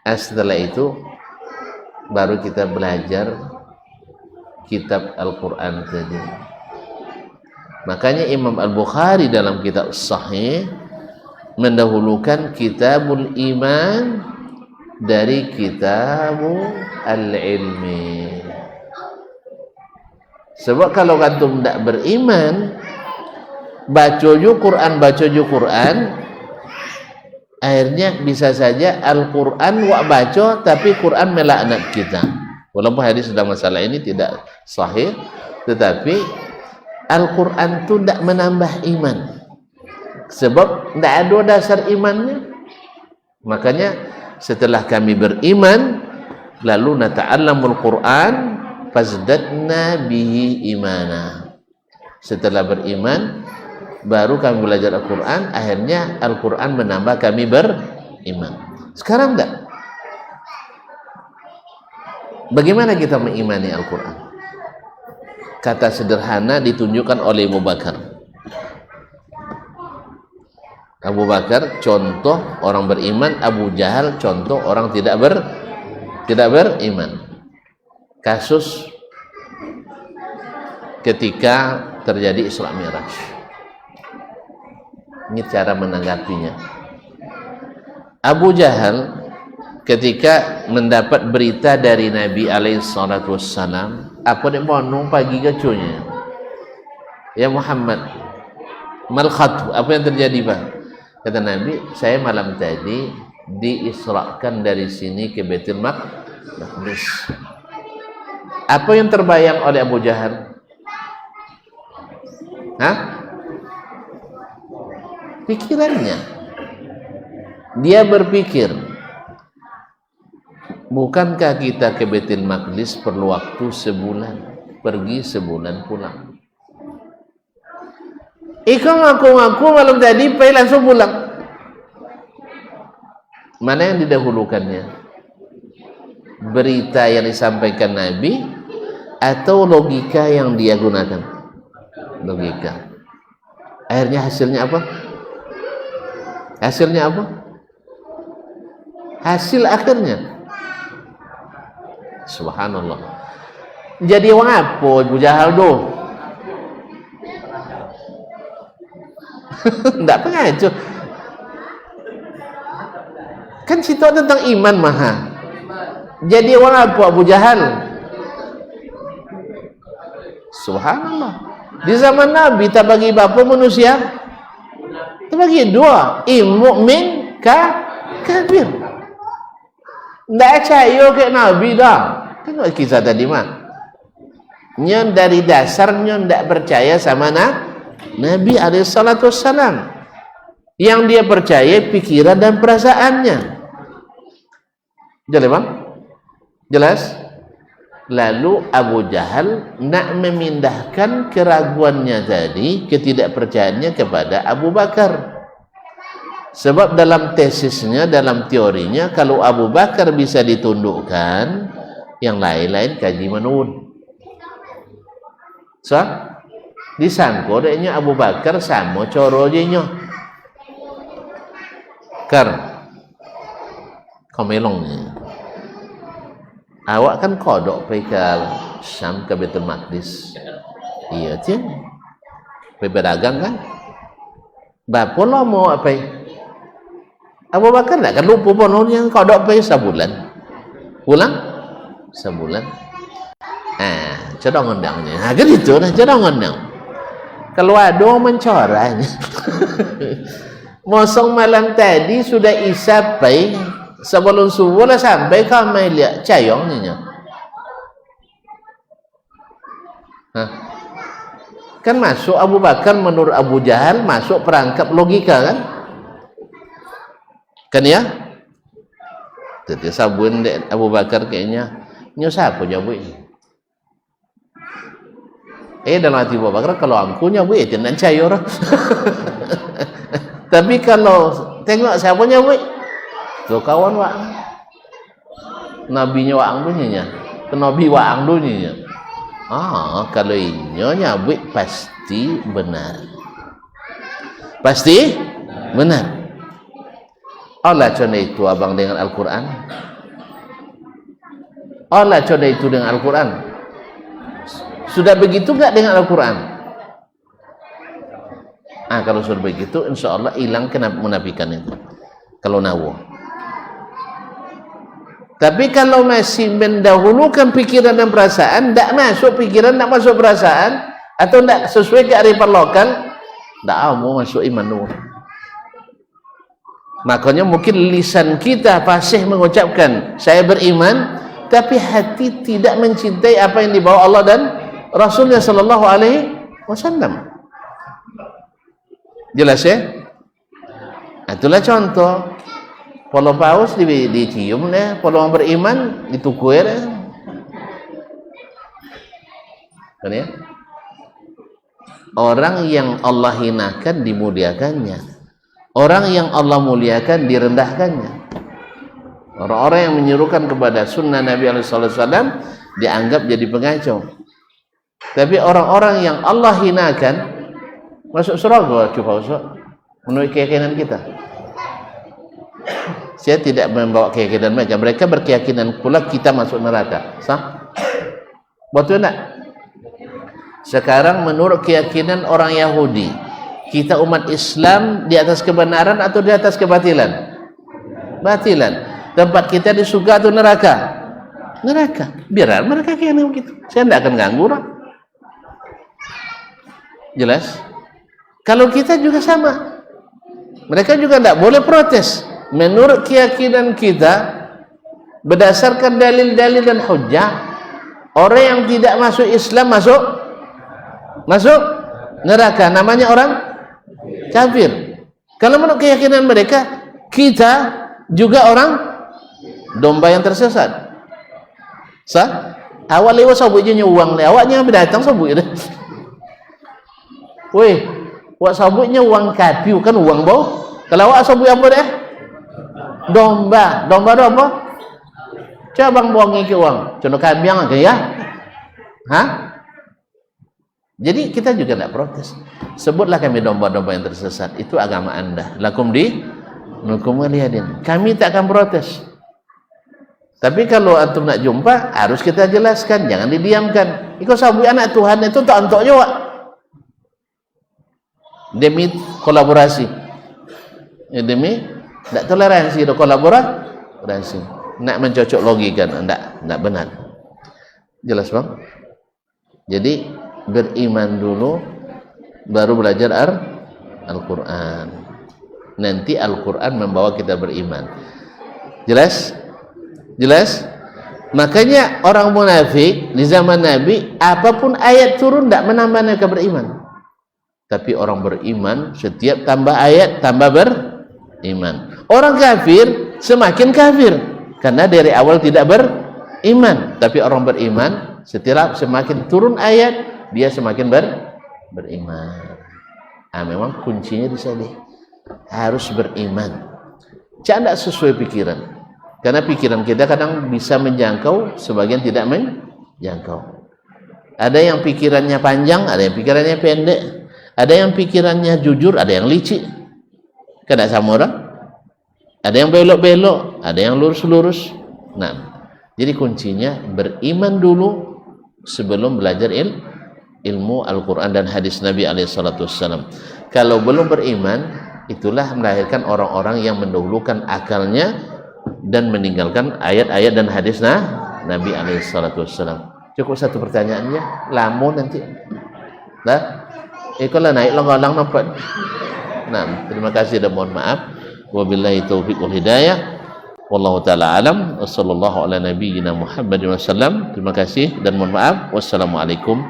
[SPEAKER 1] Setelah itu baru kita belajar kitab Al-Quran tadi. Makanya Imam Al-Bukhari dalam kitab Sahih mendahulukan kitabul iman dari kitabul al-ilmi. Sebab kalau antum tidak beriman, baca Quran, akhirnya bisa saja Al-Quran wak baca tapi Quran melaknat kita. Walaupun hadis dalam masalah ini tidak sahih, tetapi Al-Quran itu tidak menambah iman, sebab tidak ada dasar imannya. Makanya setelah kami beriman, lalu nata'allamul Quran fazdadna bihi imana. Setelah beriman, baru kami belajar Al-Quran, akhirnya Al-Quran menambah kami beriman. Sekarang enggak. Bagaimana kita mengimani Al-Quran? Kata sederhana ditunjukkan oleh Abu Bakar. Abu Bakar contoh orang beriman, Abu Jahal contoh orang tidak beriman. Kasus ketika terjadi Isra Mi'raj. Ini cara menanggapinya. Abu Jahal ketika mendapat berita dari Nabi SAW, apa dia monong pagi kecunya, ya Muhammad, mal khatu, apa yang terjadi Pak? Kata Nabi, saya malam tadi diisrakan dari sini ke Baitul Maqdis. Apa yang terbayang oleh Abu Jahal? Hah? Pikirannya. Dia berpikir, bukankah kita ke Baitul Maqdis perlu waktu sebulan, pergi sebulan pulang. Iko ngaku-ngaku malam tadi pergi langsung pulang. Mana yang didahulukannya? Berita yang disampaikan Nabi atau logika yang dia gunakan? Logika. Akhirnya hasilnya apa? Hasilnya apa? Hasil akhirnya, subhanallah, jadi orang apa Abu Jahal tu? Tidak pengacu. Kan cerita tentang iman maha. Jadi orang apa Abu Jahal? Subhanallah. Di zaman Nabi tak bagi berapa manusia? Tak bagi dua. Mukmin kafir. Tak percaya ke Nabi dah. Tengok kisah tadi mah. Nyon dari dasarnya tak percaya sama Nabi alaihissalam. Yang dia percaya pikiran dan perasaannya. Jelas bang? Jelas? Lalu Abu Jahal nak memindahkan keraguannya tadi, ketidakpercayaannya kepada Abu Bakar. Sebab dalam tesisnya, dalam teorinya, kalau Abu Bakar bisa ditundukkan, yang lain-lain kaji menurun. So, disangka deknya Abu Bakar sama coro je nya. Kar, komelong ni. Awak kan kodok pergi ke Syam, ke Baitul Maqdis. Iya je. Pergi berdagang kan? Berapa lama apa? Abu Bakar tak kan lupa pun yang kodok pergi sebulan. Pulang? Sebulan. Cadang undangnya. Kan itu lah cadang undang. Kalau ada orang mencoranya. Mosong malam tadi sudah isapai, sebelum subuh lah sampai kau mai lihat cayong ni nya. Kan masuk Abu Bakar menurut Abu Jahal masuk perangkap logika kan? Kan ya? Jadi sabun Abu Bakar kayaknya nyo siapa nyabu ini? Dalam hati Abu Bakar kalau aku nyabu jangan cayor. Tapi kalau tengok siapa nyabu tu kawan wak nabinya wak dunia nabi wak dunia. Kalau inyo nyabuk pasti benar, pasti benar. Allah contoh itu abang dengan Al-Quran. Allah contoh itu dengan Al-Quran. Sudah begitu enggak dengan Al-Quran? Kalau sudah begitu insya Allah hilang kemunafikan itu. Kalau nawa. Tapi kalau masih mendahulukan pikiran dan perasaan, tak masuk pikiran, tak masuk perasaan, atau tak sesuai kearifan lokal, tak mau masuk iman dulu. Makanya mungkin lisan kita fasih mengucapkan saya beriman, tapi hati tidak mencintai apa yang dibawa Allah dan Rasulnya Sallallahu Alaihi Wasallam. Jelas ya? Itulah contoh. Polo paus dicium deh, polo orang beriman ditukui deh. Kan ya? Orang yang Allah hinakan dimuliakannya. Orang yang Allah muliakan direndahkannya. Orang-orang yang menyerukan kepada sunnah Nabi SAW dianggap jadi pengacau. Tapi orang-orang yang Allah hinakan masuk surga, coba usah menurut keyakinan kita. Saya tidak membawa keyakinan mereka. Mereka berkeyakinan pula kita masuk neraka. Sah? Betul tak? Sekarang menurut keyakinan orang Yahudi, kita umat Islam di atas kebenaran atau di atas kebatilan? Batilan. Tempat kita di surga atau neraka? Neraka. Biar mereka keyakinan begitu. Saya tidak akan ganggu lah. Jelas? Kalau kita juga sama. Mereka juga tidak boleh protes. Menurut keyakinan kita, berdasarkan dalil-dalil dan hujjah, orang yang tidak masuk Islam masuk neraka. Namanya orang kafir. Kalau menurut keyakinan mereka, kita juga orang domba yang tersesat. Sah? Awak lewat sabuk je uang le. Awaknya berdatang sabuk je. Weh, awak sabuknya uang kapiu kan uang bau. Kalau awak sabuk apa dah? Domba itu apa? Coba bang buang ke uang, contoh kambing ke ya? Hah? Jadi kita juga tidak protes. Sebutlah kami domba-domba yang tersesat. Itu agama anda. Lakum waliyadin. Kami tak akan protes. Tapi kalau antum nak jumpa, harus kita jelaskan. Jangan didiamkan. Iko sabu anak Tuhan itu tak untuk juga. Demi kolaborasi. Demi tak toleransi do kolaborasi. Nak mencocok logika, tidak benar. Jelas bang? Jadi beriman dulu baru belajar Al-Quran. Nanti Al-Quran membawa kita beriman. Jelas? Makanya orang munafik di zaman Nabi, apapun ayat turun tidak menambah mereka beriman. Tapi orang beriman, setiap tambah ayat tambah beriman. Orang kafir semakin kafir karena dari awal tidak beriman. Tapi orang beriman, setiap semakin turun ayat dia semakin beriman. Memang kuncinya di sini. Harus beriman. Tidak sesuai pikiran. Karena pikiran kita kadang bisa menjangkau, sebagian tidak menjangkau. Ada yang pikirannya panjang, ada yang pikirannya pendek. Ada yang pikirannya jujur, ada yang licik. Kada sama orang. Ada yang belok-belok, ada yang lurus-lurus. Nah, jadi kuncinya beriman dulu sebelum belajar ilmu Al-Quran dan hadis Nabi SAW. Kalau belum beriman, itulah melahirkan orang-orang yang mendahulukan akalnya dan meninggalkan ayat-ayat dan hadis Nabi SAW. Cukup satu pertanyaannya, lamun nanti. Kalau naik long-long nampak. Nah, terima kasih dan mohon maaf. Wabillahi taufiq wal hidayah. Wallahu ta'ala alam. Wassallallahu ala nabiyyina Muhammadin wasallam. Terima kasih dan mohon maaf. Wassalamualaikum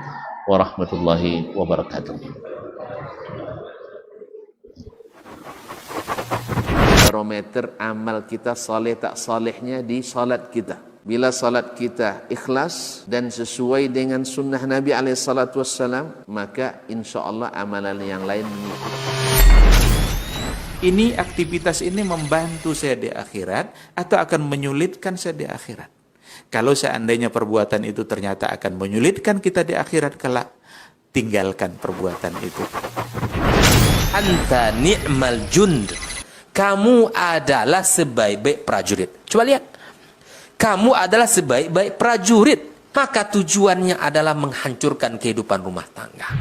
[SPEAKER 1] warahmatullahi wabarakatuh. Barometer amal kita saleh tak salehnya di salat kita. Bila salat kita ikhlas dan sesuai dengan sunnah Nabi SAW, maka insya Allah amalan yang lain mengikuti.
[SPEAKER 4] Ini aktivitas ini membantu saya di akhirat atau akan menyulitkan saya di akhirat? Kalau seandainya perbuatan itu ternyata akan menyulitkan kita di akhirat kelak, tinggalkan perbuatan itu.
[SPEAKER 5] Anta ni'mal jund. Kamu adalah sebaik-baik prajurit. Coba lihat. Kamu adalah sebaik-baik prajurit. Maka tujuannya adalah menghancurkan kehidupan rumah tangga.